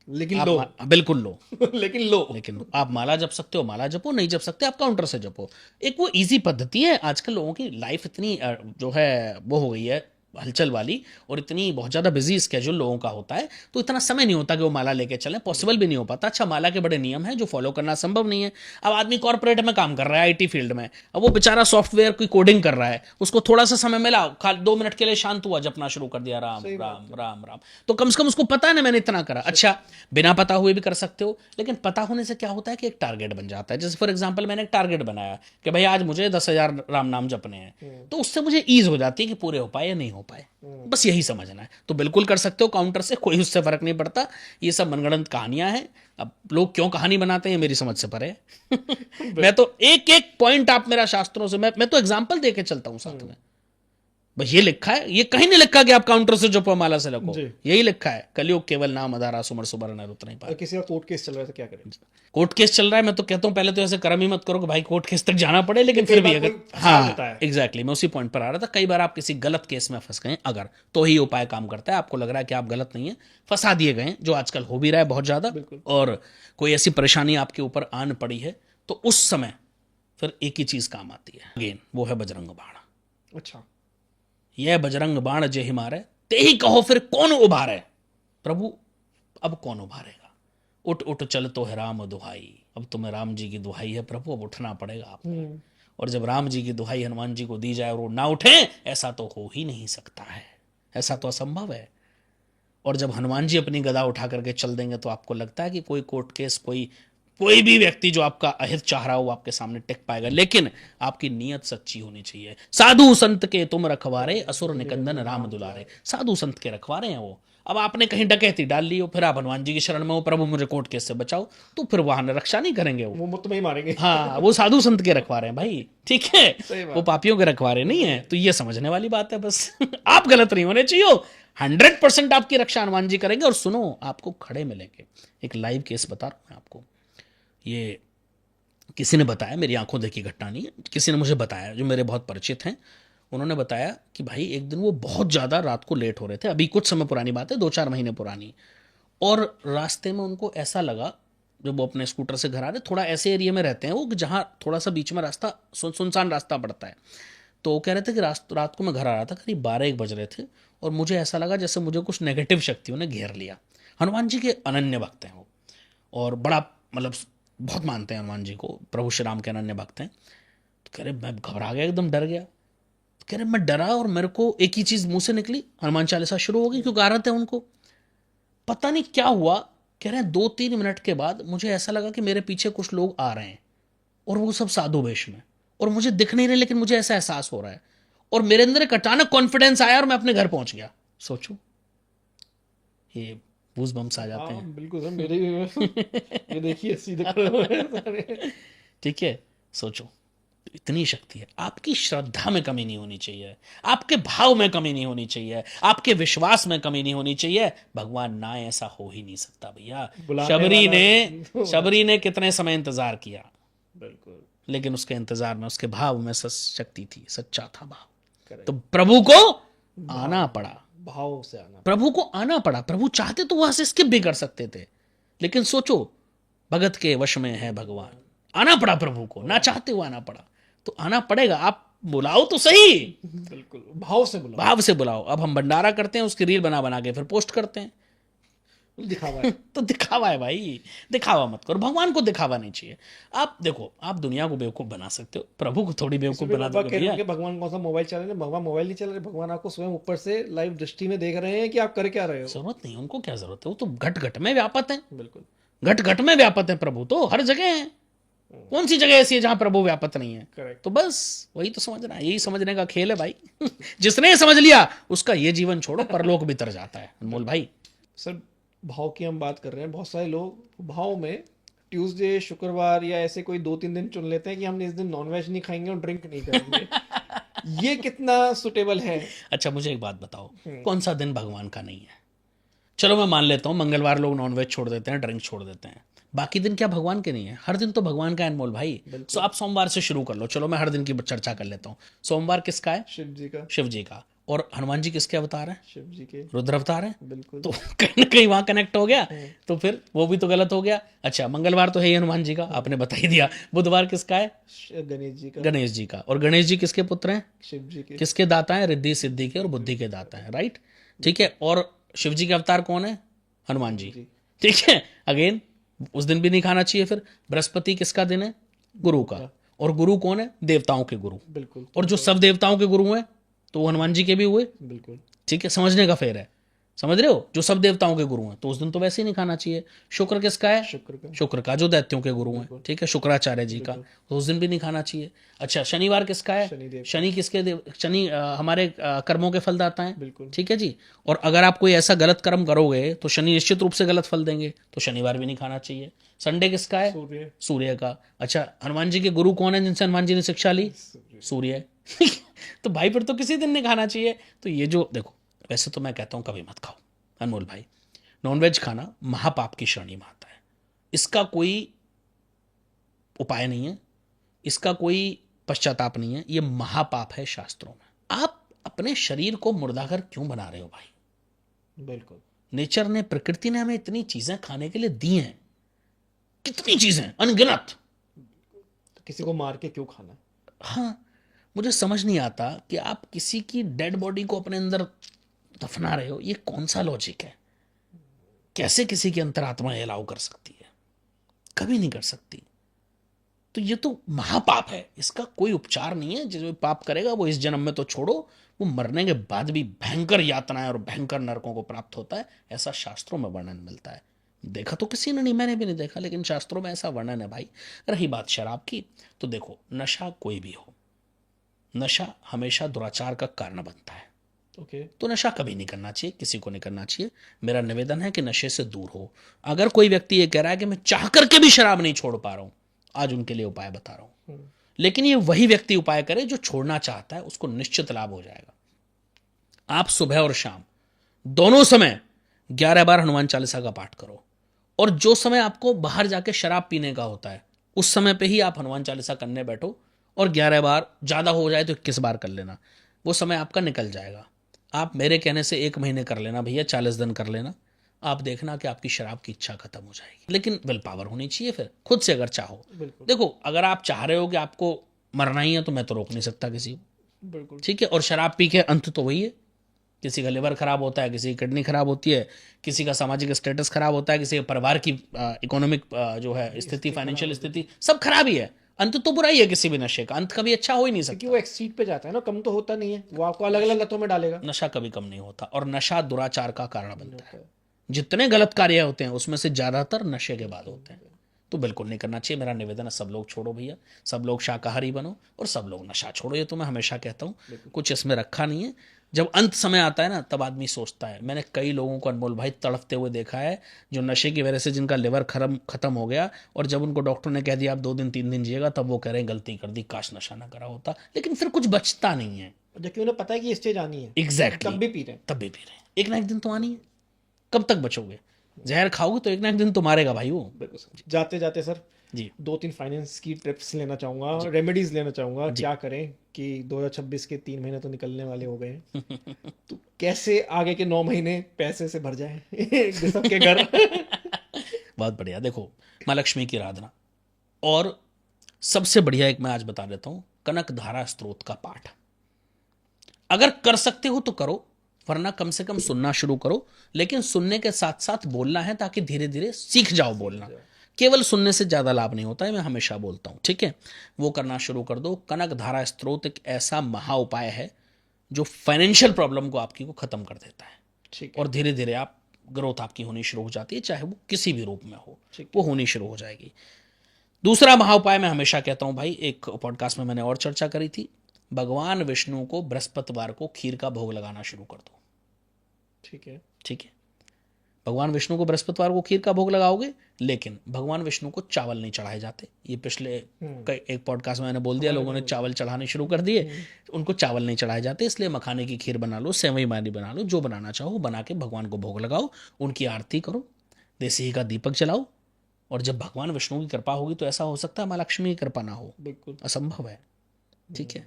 लेकिन लो।
बिल्कुल लो।
लेकिन लो।
लेकिन आप माला जप सकते हो, माला जपो, नहीं जप सकते आप काउंटर से जपो। एक वो इजी पद्धति है। आजकल लोगों की लाइफ इतनी जो है वो हो गई है, हलचल वाली और इतनी बहुत ज़्यादा बिजी स्केड्यूल लोगों का होता है, तो इतना समय नहीं होता कि वो माला लेके चलें, पॉसिबल भी नहीं हो पाता। अच्छा, माला के बड़े नियम हैं जो फॉलो करना संभव नहीं है। अब आदमी कॉर्पोरेट में काम कर रहा है, आईटी फील्ड में, अब वो बेचारा सॉफ्टवेयर की कोडिंग कर रहा है, उसको थोड़ा सा समय मिला, 2 मिनट के लिए शांत हुआ, जपना शुरू कर दिया, राम
सही बात
राम राम राम, तो कम से कम उसको पता है ना मैंने इतना करा। अच्छा, बिना पता हुए भी कर सकते हो, लेकिन पता होने से क्या होता है कि एक टारगेट बन जाता है। जैसे फॉर एग्जाम्पल मैंने एक टारगेट बनाया कि भाई आज मुझे 10,000 राम नाम जपने हैं, तो उससे मुझे ईज हो जाती है कि पूरे हो पाए या नहीं हो पाए, बस यही समझना है। तो बिल्कुल कर सकते हो काउंटर से, कोई उससे फर्क नहीं पड़ता। ये सब मनगढ़ंत कहानियां हैं। अब लोग क्यों कहानी बनाते हैं मेरी समझ से परे है। मैं तो एक एक पॉइंट आप मेरा शास्त्रों से, मैं तो एग्जाम्पल दे के चलता हूं साथ में। बस ये लिखा है, ये कहीं नहीं लिखा कि आप काउंटर से जपो माला से लगो,
जी।
यही लिखा है कलयुग केवल नाम आधारा सुमर सुबर नर उतर नहीं
अगर
पाए।
किसी का कोर्ट केस चल रहा है तो क्या करें?
कोर्ट केस चल रहा है, मैं तो कहता हूं पहले तो ऐसे कर्म ही मत करो कि भाई कोर्ट केस तक जाना पड़े, लेकिन फिर भी अगर, हाँ एग्जैक्टली, मैं उसी पॉइंट पर आ रहा था। कई बार आप किसी गलत केस में फंस गए अगर, तो ही उपाय काम करता है। आपको लग रहा है कि आप गलत नहीं है, फंसा दिए गए, जो आजकल हो भी रहा है बहुत ज्यादा, और कोई ऐसी परेशानी आपके ऊपर आन पड़ी है, तो उस समय फिर एक ही चीज काम आती है अगेन, वो है बजरंग बाण।
अच्छा,
यह बजरंग बाण जे ही मारे, ते ही कहो फिर कौन उभारे। प्रभु अब कौन उभारेगा? उठ उठ चल तो है राम दुहाई। अब तुम्हें राम जी की दुहाई है प्रभु, अब उठना पड़ेगा आपको। और जब राम जी की दुहाई हनुमान जी को दी जाए और वो ना उठे, ऐसा तो हो ही नहीं सकता है, ऐसा तो असंभव है। और जब हनुमान जी अपनी गदा उठा करके चल देंगे, तो आपको लगता है कि कोई कोर्ट केस, कोई भी व्यक्ति जो आपका अहित चाह रहा हो वो आपके सामने टिक पाएगा। लेकिन आपकी नीयत सच्ची होनी चाहिए। साधु संत के तुम रखवारे, असुर निकंदन राम दुलारे। साधु संत के रखवारे हैं वो। अब आपने कहीं डकैती डाल ली हो, फिर आप हनुमान जी की शरण में हो, प्रभु मुझे कोर्ट केस से बचाओ, तो फिर वहां रक्षा नहीं करेंगे वो
मुफ्त में ही मारेंगे।
हाँ, वो साधु संत के रखवारे हैं भाई, ठीक है,
सही बात।
वो पापियों के रखवारे नहीं है। तो ये समझने वाली बात है बस। आप गलत नहीं होने चाहिए, 100% आपकी रक्षा हनुमान जी करेंगे। और सुनो, आपको खड़े मिलेंगे। एक लाइव केस बता रहा हूं मैं आपको, ये किसी ने बताया, मेरी आंखों देखी घटना नहीं है, किसी ने मुझे बताया जो मेरे बहुत परिचित हैं। उन्होंने बताया कि भाई एक दिन वो बहुत ज़्यादा रात को लेट हो रहे थे, अभी कुछ समय पुरानी बात है, 2-4 महीने पुरानी। और रास्ते में उनको ऐसा लगा, जब वो अपने स्कूटर से घर आ रहे, थोड़ा ऐसे एरिया में रहते हैं वो जहाँ थोड़ा सा बीच में रास्ता सुनसान रास्ता पड़ता है। तो वो कह रहे थे कि रात को मैं घर आ रहा था, करीब 12-1 बज रहे थे, और मुझे ऐसा लगा जैसे मुझे कुछ नेगेटिव शक्तियों ने घेर लिया। हनुमान जी के अनन्य भक्त हैं वो, और बड़ा मतलब बहुत मानते हैं हनुमान जी को, प्रभु श्री राम के अनन्य भक्त हैं। तो कह रहे मैं घबरा गया, एकदम डर गया। तो कह रहे मैं डरा और मेरे को एक ही चीज़ मुंह से निकली, हनुमान चालीसा शुरू हो गई, क्योंकि आ रहे थे उनको। पता नहीं क्या हुआ, कह रहे हैं 2-3 मिनट के बाद मुझे ऐसा लगा कि मेरे पीछे कुछ लोग आ रहे हैं, और वो सब साधु वेश में, और मुझे दिख नहीं रहे, लेकिन मुझे ऐसा एहसास हो रहा है, और मेरे अंदर एक अचानक कॉन्फिडेंस आया और मैं अपने घर पहुंच गया। सोचो, ये गूज बम्स आ जाते हैं।
बिल्कुल सर, मेरे ये देखिए सीधे खड़े हुए हैं सारे।
ठीक है, सोचो, तो इतनी शक्ति है। आपकी श्रद्धा में कमी नहीं होनी चाहिए, आपके भाव में कमी नहीं होनी चाहिए, आपके विश्वास में कमी नहीं होनी चाहिए। भगवान ना, ऐसा हो ही नहीं सकता भैया। शबरी ने कितने समय इंतजार किया,
बिल्कुल,
लेकिन उसके इंतजार में, उसके भाव में शक्ति थी, सच्चा था भाव।
करेक्ट।
तो प्रभु को आना पड़ा,
भाव से आना,
प्रभु को आना पड़ा। प्रभु चाहते तो वहां से स्किप भी कर सकते थे, लेकिन सोचो, भगत के वश में है भगवान, आना पड़ा प्रभु को, ना चाहते हुए आना पड़ा। तो आना पड़ेगा, आप बुलाओ तो सही,
बिल्कुल भाव से बुलाओ,
भाव से बुलाओ। अब हम भंडारा करते हैं, उसकी रील बना बना के फिर पोस्ट करते हैं,
दिखावा है।
तो दिखावा है भाई, दिखावा मत करो। भगवान को दिखावा नहीं चाहिए। आप देखो, आप दुनिया को बेवकूफ बना सकते हो, प्रभु को थोड़ी बेवकूफ बना
बाबा
दो
कह रहे
भैया।
हैं कि भगवान कौन सा मोबाइल चला रहे हैं? भगवान मोबाइल नहीं चला रहे, भगवान आपको स्वयं ऊपर से लाइव दृष्टि में देख रहे हैं कि आप कर क्या रहे हो।
जरूरत नहीं, उनको क्या जरूरत है, वो तो घट घट में व्यापत है,
बिल्कुल,
घट घट में व्यापत है। प्रभु तो हर जगह है, कौन सी जगह ऐसी है जहां प्रभु व्यापत नहीं है?
करेक्ट।
तो बस वही तो समझना है, यही समझने का खेल है भाई। जिसने समझ लिया उसका ये जीवन छोड़ो, परलोक भी तर जाता है अनमोल भाई।
सर, भाव की हम बात कर रहे हैं, बहुत सारे लोग भाव में ट्यूसडे, शुक्रवार या ऐसे कोई 2-3 दिन चुन लेते हैं कि हमने इस दिन नॉनवेज नहीं खाएंगे और ड्रिंक नहीं करेंगे। ये कितना सुटेबल है?
अच्छा, मुझे एक बात बताओ, कौन सा दिन भगवान का नहीं है? चलो मैं मान लेता हूँ मंगलवार लोग नॉनवेज छोड़ देते हैं, ड्रिंक छोड़ देते हैं, बाकी दिन क्या भगवान के नहीं है? हर दिन तो भगवान का है अनमोल भाई। सो आप सोमवार से शुरू कर लो, चलो मैं हर दिन की चर्चा कर लेता हूँ। सोमवार किसका है?
शिव जी का।
शिव जी का। और हनुमान जी किसके अवतार हैं?
शिव जी के।
रुद्र अवतार हैं।
बिल्कुल।
तो कहीं ना कहीं वहां कनेक्ट हो गया, तो फिर वो भी तो गलत हो गया। अच्छा, मंगलवार तो है ही हनुमान जी का, आपने बता ही दिया। बुधवार किसका है?
गणेश जी का।
गणेश जी का। और गणेश जी किसके पुत्र हैं?
शिव जी के।
किसके दाता हैं? रिद्धि सिद्धि के और बुद्धि के दाता हैं, राइट। ठीक है। और शिव जी के अवतार कौन है? हनुमान जी। ठीक है। अगेन उस दिन भी नहीं खाना चाहिए। फिर बृहस्पति किसका दिन है? गुरु का। और गुरु कौन है? देवताओं के गुरु।
बिल्कुल।
और जो सब देवताओं के गुरु हैं तो वो हनुमान जी के भी हुए।
बिल्कुल।
ठीक है, समझने का फेर है। समझ रहे हो? जो सब देवताओं के गुरु हैं तो उस दिन तो वैसे ही नहीं खाना चाहिए। शुक्र किसका है?
शुक्र का।
शुक्र का, जो दैत्यों के गुरु हैं। ठीक है, शुक्राचार्य जी का, तो उस दिन भी नहीं खाना चाहिए। अच्छा, शनिवार किसका है?
शनिदेव।
शनि किसके देव? शनि हमारे कर्मों के फलदाता हैं।
बिल्कुल।
ठीक है जी। और अगर आप कोई ऐसा गलत कर्म करोगे तो शनि निश्चित रूप से गलत फल देंगे, तो शनिवार भी नहीं खाना चाहिए। संडे किसका है?
सूर्य।
सूर्य का। अच्छा, हनुमान जी के गुरु कौन है जिनसे हनुमान जी ने शिक्षा ली? सूर्य। तो भाई फिर तो किसी दिन नहीं खाना चाहिए। तो ये जो देखो, वैसे तो मैं कहता हूं कभी मत खाओ अनमोल भाई। नॉनवेज खाना महापाप की श्रेणी में आता है। इसका कोई उपाय नहीं है, इसका कोई पश्चाताप नहीं है, ये महापाप है शास्त्रों में। आप अपने शरीर को मुर्दाघर क्यों बना रहे हो भाई?
बिल्कुल।
नेचर ने, प्रकृति ने हमें इतनी चीजें खाने के लिए दी हैं, कितनी चीजें अनगिनत।
तो किसी को मार के क्यों खाना?
हाँ, मुझे समझ नहीं आता कि आप किसी की डेड बॉडी को अपने अंदर दफना रहे हो। ये कौन सा लॉजिक है? कैसे किसी की अंतरात्मा अलाउ कर सकती है? कभी नहीं कर सकती। तो ये तो महापाप है, इसका कोई उपचार नहीं है। जो पाप करेगा वो इस जन्म में तो छोड़ो, वो मरने के बाद भी भयंकर यातनाएं और भयंकर नरकों को प्राप्त होता है, ऐसा शास्त्रों में वर्णन मिलता है। देखा तो किसी ने नहीं, मैंने भी नहीं देखा, लेकिन शास्त्रों में ऐसा वर्णन है भाई। रही बात शराब की, तो देखो, नशा कोई भी हो, नशा हमेशा दुराचार का कारण बनता है।
ओके।
तो नशा कभी नहीं करना चाहिए, किसी को नहीं करना चाहिए। मेरा निवेदन है कि नशे से दूर हो। अगर कोई व्यक्ति ये कह रहा है कि मैं चाह करके भी शराब नहीं छोड़ पा रहा हूं, आज उनके लिए उपाय बता रहा हूं। लेकिन ये वही व्यक्ति उपाय करे जो छोड़ना चाहता है, उसको निश्चित लाभ हो जाएगा। आप सुबह और शाम दोनों समय 11 बार हनुमान चालीसा का पाठ करो, और जो समय आपको बाहर जाके शराब पीने का होता है उस समय पे ही आप हनुमान चालीसा करने बैठो, और 11 बार, ज्यादा हो जाए तो 21 बार कर लेना। वो समय आपका निकल जाएगा। आप मेरे कहने से 1 महीने कर लेना भैया, 40 दिन कर लेना, आप देखना कि आपकी शराब की इच्छा खत्म हो जाएगी। लेकिन विल पावर होनी चाहिए फिर, खुद से अगर चाहो। देखो, अगर आप चाह रहे हो कि आपको मरना ही है तो मैं तो रोक नहीं सकता किसी को।
बिल्कुल।
ठीक है। और शराब पी के अंत तो वही है, किसी का लिवर खराब होता है, किसी की किडनी खराब होती है, किसी का सामाजिक स्टेटस खराब होता है, किसी के परिवार की इकोनॉमिक जो है स्थिति, फाइनेंशियल स्थिति, सब खराब ही है। अंत तो बुरा ही है किसी भी नशे का, अंत कभी अच्छा हो ही नहीं सकता।
क्योंकि वो एक्सीड पे जाता है ना, कम तो होता नहीं है, वो आपको अलग अलग लतों में डालेगा।
नशा कभी कम नहीं होता, और नशा दुराचार का कारण बनता है। जितने गलत कार्य होते हैं उसमें से ज्यादातर नशे के बाद होते हैं। तो बिल्कुल नहीं करना चाहिए। मेरा निवेदन है, सब लोग छोड़ो भैया, सब लोग शाकाहारी बनो और सब लोग नशा छोड़ो। ये तो मैं हमेशा कहता हूँ, कुछ इसमें रखा नहीं है। जब अंत समय आता है ना, तब आदमी सोचता है। मैंने कई लोगों को अनमोल भाई तड़पते हुए देखा है, जो नशे की वजह से जिनका लिवर खत्म हो गया, और जब उनको डॉक्टर ने कह दिया आप 2 दिन 3 दिन जिएगा, तब वो कह रहे हैं गलती कर दी, काश नशा ना करा होता। लेकिन फिर कुछ बचता नहीं है।
जबकि उन्हें पता है कि स्टेज आनी है।
एग्जैक्टली।
तब भी पी रहे हैं।
तब भी पी रहे हैं। एक ना एक दिन तो आनी है। कब तक बचोगे? जहर खाओगे तो एक ना एक दिन तो मारेगा भाई वो।
जाते जाते सर
जी
2-3 फाइनेंस की टिप्स लेना चाहूंगा, रेमेडीज लेना चाहूंगा। क्या करें कि 2026 के 3 महीने तो निकलने वाले हो गए हैं, तो कैसे आगे के 9 महीने पैसे से भर जाए सबके घर।
बहुत बढ़िया। देखो, माँ लक्ष्मी की आराधना, और सबसे बढ़िया एक मैं आज बता देता हूं, कनक धारा स्त्रोत का पाठ। अगर कर सकते हो तो करो, वरना कम से कम सुनना शुरू करो। लेकिन सुनने के साथ साथ बोलना है, ताकि धीरे धीरे सीख जाओ बोलना। केवल सुनने से ज्यादा लाभ नहीं होता है, मैं हमेशा बोलता हूं। ठीक है, वो करना शुरू कर दो। कनक धारा स्त्रोत एक ऐसा महा उपाय है जो फाइनेंशियल प्रॉब्लम को आपकी को खत्म कर देता है।
ठीक
और धीरे धीरे आप ग्रोथ आपकी होनी शुरू हो जाती है, चाहे वो किसी भी रूप में हो, वो होनी शुरू हो जाएगी। दूसरा महा उपाय मैं हमेशा कहता हूं भाई, एक पॉडकास्ट में मैंने और चर्चा करी थी, भगवान विष्णु को बृहस्पतिवार को खीर का भोग लगाना शुरू कर दो।
ठीक है।
ठीक है, भगवान विष्णु को बृहस्पतिवार को खीर का भोग लगाओगे, लेकिन भगवान विष्णु को चावल नहीं चढ़ाए जाते। ये पिछले एक पॉडकास्ट में मैंने बोल दिया, लोगों ने चावल चढ़ाने शुरू कर दिए। उनको चावल नहीं चढ़ाए जाते, इसलिए मखाने की खीर बना लो, सेवई मानी बना लो, जो बनाना चाहो बना के भगवान को भोग लगाओ, उनकी आरती करो, देसी घी का दीपक जलाओ। और जब भगवान विष्णु की कृपा होगी तो ऐसा हो सकता है माँ लक्ष्मी की कृपा ना हो?
बिल्कुल
असंभव है। ठीक है,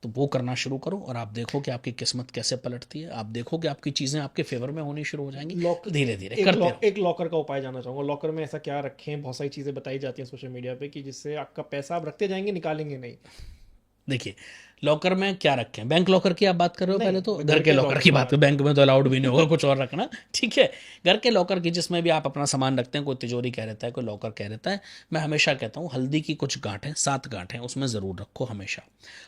तो वो करना शुरू करो और आप देखो कि आपकी किस्मत कैसे पलटती है। आप देखो कि आपकी चीज़ें आपके फेवर में होनी शुरू हो जाएंगी।
लॉक
धीरे धीरे करते रहो।
एक लॉकर का उपाय जानना चाहूंगा। लॉकर में ऐसा क्या रखें? बहुत सारी चीजें बताई जाती हैं सोशल मीडिया पे कि जिससे आपका पैसा आप रखते जाएंगे, निकालेंगे नहीं।
देखिए, लॉकर में क्या रखें? बैंक लॉकर की आप बात कर रहे हो?
नहीं,
पहले तो
मैं
घर के लॉकर की बात
बात-
करो। बैंक में तो अलाउड भी नहीं होगा कुछ और रखना, ठीक है। घर के लॉकर की, जिसमें भी आप अपना सामान रखते हैं, कोई तिजोरी कह रहता है, कोई लॉकर कह रहता है। मैं हमेशा कहता हूँ हल्दी की कुछ गांठें, 7 गांठें उसमें ज़रूर रखो हमेशा।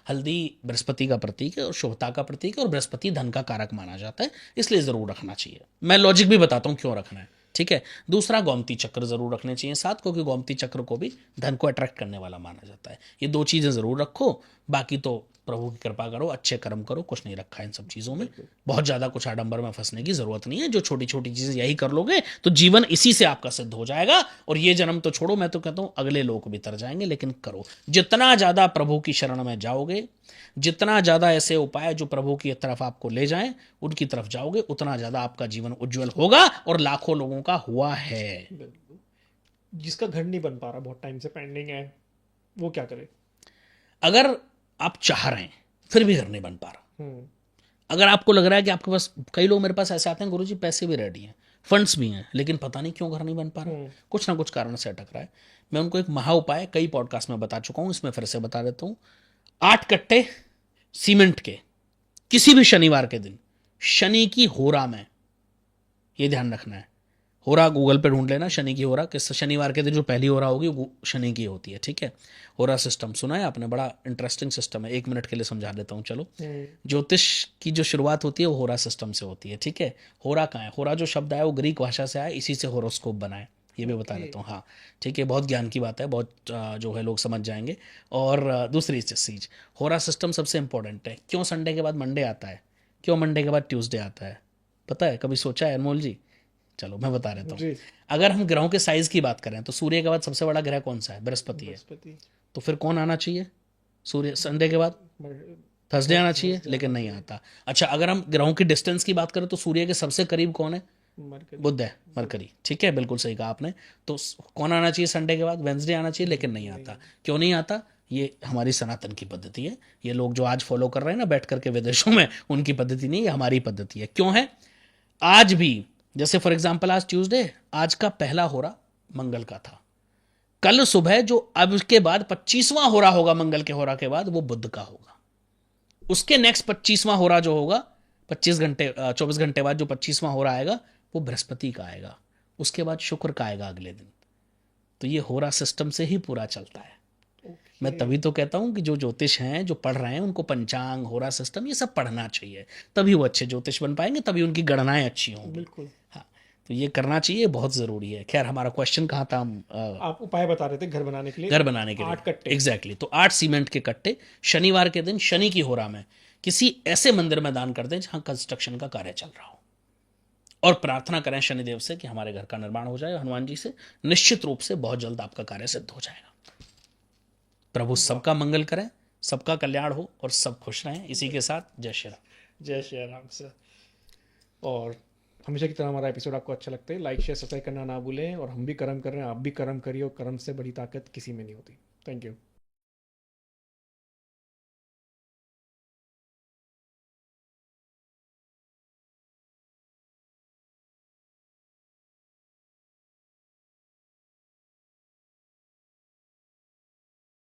हल्दी बृहस्पति का प्रतीक है और शुभता का प्रतीक है, और बृहस्पति धन का कारक माना जाता है, इसलिए ज़रूर रखना चाहिए। मैं लॉजिक भी बताता हूँ क्यों रखना है, ठीक है। दूसरा, गोमती चक्र जरूर रखने चाहिए साथ, क्योंकि गोमती चक्र को भी धन को अट्रैक्ट करने वाला माना जाता है। ये 2 चीज़ें ज़रूर रखो। बाकी तो प्रभु की कृपा करो, अच्छे कर्म करो, कुछ नहीं रखा है इन सब चीज़ों में। बहुत ज़्यादा कुछ आडंबर में फंसने की ज़रूरत नहीं है। जो छोटी छोटी चीज़ें यही कर लोगे तो जीवन इसी से आपका सिद्ध हो जाएगा। और ये जन्म तो छोड़ो, मैं तो कहता हूँ अगले लोग भी तर जाएंगे। लेकिन करो, जितना ज़्यादा प्रभु की शरण में जाओगे, जितना ज़्यादा ऐसे उपाय जो प्रभु की तरफ आपको ले जाएं, उनकी तरफ जाओगे, उतना ज़्यादा आपका जीवन उज्जवल होगा। और लाखों लोगों का हुआ है।
बिल्कुल। जिसका घर नहीं बन पा रहा, बहुत टाइम से पेंडिंग है, वो क्या करे?
अगर आप चाह रहे हैं फिर भी घर नहीं बन पा रहा,
हम्म।
अगर आपको लग रहा है कि आपके पास, कई लोग मेरे पास ऐसे आते हैं, गुरुजी पैसे भी रेडी हैं, फंड्स भी हैं, लेकिन पता नहीं क्यों घर नहीं बन पा रहा, कुछ ना कुछ कारण से अटक रहा है। मैं उनको एक महा उपाय कई पॉडकास्ट में बता चुका हूं, इसमें फिर से बता देता हूं। 8 कट्टे सीमेंट के किसी भी शनिवार के दिन, शनि की होरा में, ये ध्यान रखना है। होरा गूगल पे ढूंढ लेना, शनि की होरा, किस शनिवार के दिन जो पहली होरा होगी वो शनि की होती है, ठीक है। होरा सिस्टम सुना है आपने? बड़ा इंटरेस्टिंग सिस्टम है, 1 मिनट के लिए समझा देता हूँ चलो। ज्योतिष की जो शुरुआत होती है वो होरा सिस्टम से होती है, ठीक है। होरा कहाँ है? होरा जो शब्द आया वो ग्रीक भाषा से आया, इसी से होरोस्कोप बना है, ये भी बता देता हूँ। हाँ, ठीक है, बहुत ज्ञान की बात है, बहुत जो है लोग समझ जाएंगे। और दूसरी चीज़, होरा सिस्टम सबसे इंपॉर्टेंट है। क्यों संडे के बाद मंडे आता है? क्यों मंडे के बाद ट्यूसडे आता है? पता है? कभी सोचा है अनमोल जी? चलो मैं बता देता हूँ।
जी।
अगर हम ग्रहों के साइज की बात करें तो सूर्य के बाद सबसे बड़ा ग्रह कौन सा है? बृहस्पति है।
बृहस्पति।
तो फिर कौन आना चाहिए सूर्य संडे के बाद? थर्सडे आना चाहिए, लेकिन नहीं आता। अच्छा, अगर हम ग्रहों की डिस्टेंस की बात करें तो सूर्य के सबसे करीब कौन है? बुध है, मरकरी, ठीक है, बिल्कुल सही कहा आपने। तो कौन आना चाहिए संडे के बाद? वेंसडे आना चाहिए, लेकिन नहीं आता। क्यों नहीं आता? ये हमारी सनातन की पद्धति है। ये लोग जो आज फॉलो कर रहे हैं ना बैठ करके विदेशों में, उनकी पद्धति नहीं, ये हमारी पद्धति है। क्यों है? आज भी, जैसे फॉर एग्जाम्पल आज ट्यूसडे, आज का पहला होरा मंगल का था। कल सुबह जो अब के बाद 25वां होरा होगा मंगल के होरा के बाद, वो बुध का होगा। उसके नेक्स्ट 25वां होरा जो होगा, 24 घंटे बाद जो 25वां होरा आएगा, वो बृहस्पति का आएगा। उसके बाद शुक्र का आएगा अगले दिन। तो ये होरा सिस्टम से ही पूरा चलता है। मैं तभी तो कहता हूं कि जो ज्योतिष हैं, जो पढ़ रहे हैं, उनको पंचांग, होरा सिस्टम, ये सब पढ़ना चाहिए, तभी वो अच्छे ज्योतिष बन पाएंगे, तभी उनकी गणनाएं अच्छी होंगी।
बिल्कुल।
हाँ, तो ये करना चाहिए, बहुत जरूरी है। खैर, हमारा क्वेश्चन कहाँ था?
आप उपाय बता रहे थे घर बनाने के लिए।
घर बनाने के लिए
8 कट्टे।
एग्जैक्टली। तो 8 सीमेंट के कट्टे शनिवार के दिन शनि की होरा में किसी ऐसे मंदिर में दान कर दें जहां कंस्ट्रक्शन का कार्य चल रहा हो, और प्रार्थना करें शनिदेव से कि हमारे घर का निर्माण हो जाए, हनुमान जी से। निश्चित रूप से बहुत जल्द आपका कार्य सिद्ध हो जाएगा। प्रभु सबका मंगल करें, सबका कल्याण हो और सब खुश रहें। इसी के साथ जय श्री राम।
जय श्री राम सर। और हमेशा की तरह हमारा एपिसोड आपको अच्छा लगता है, लाइक शेयर सब्सक्राइब करना ना भूलें। और हम भी कर्म कर रहे हैं, आप भी कर्म करिए, और कर्म से बड़ी ताकत किसी में नहीं होती। Thank you.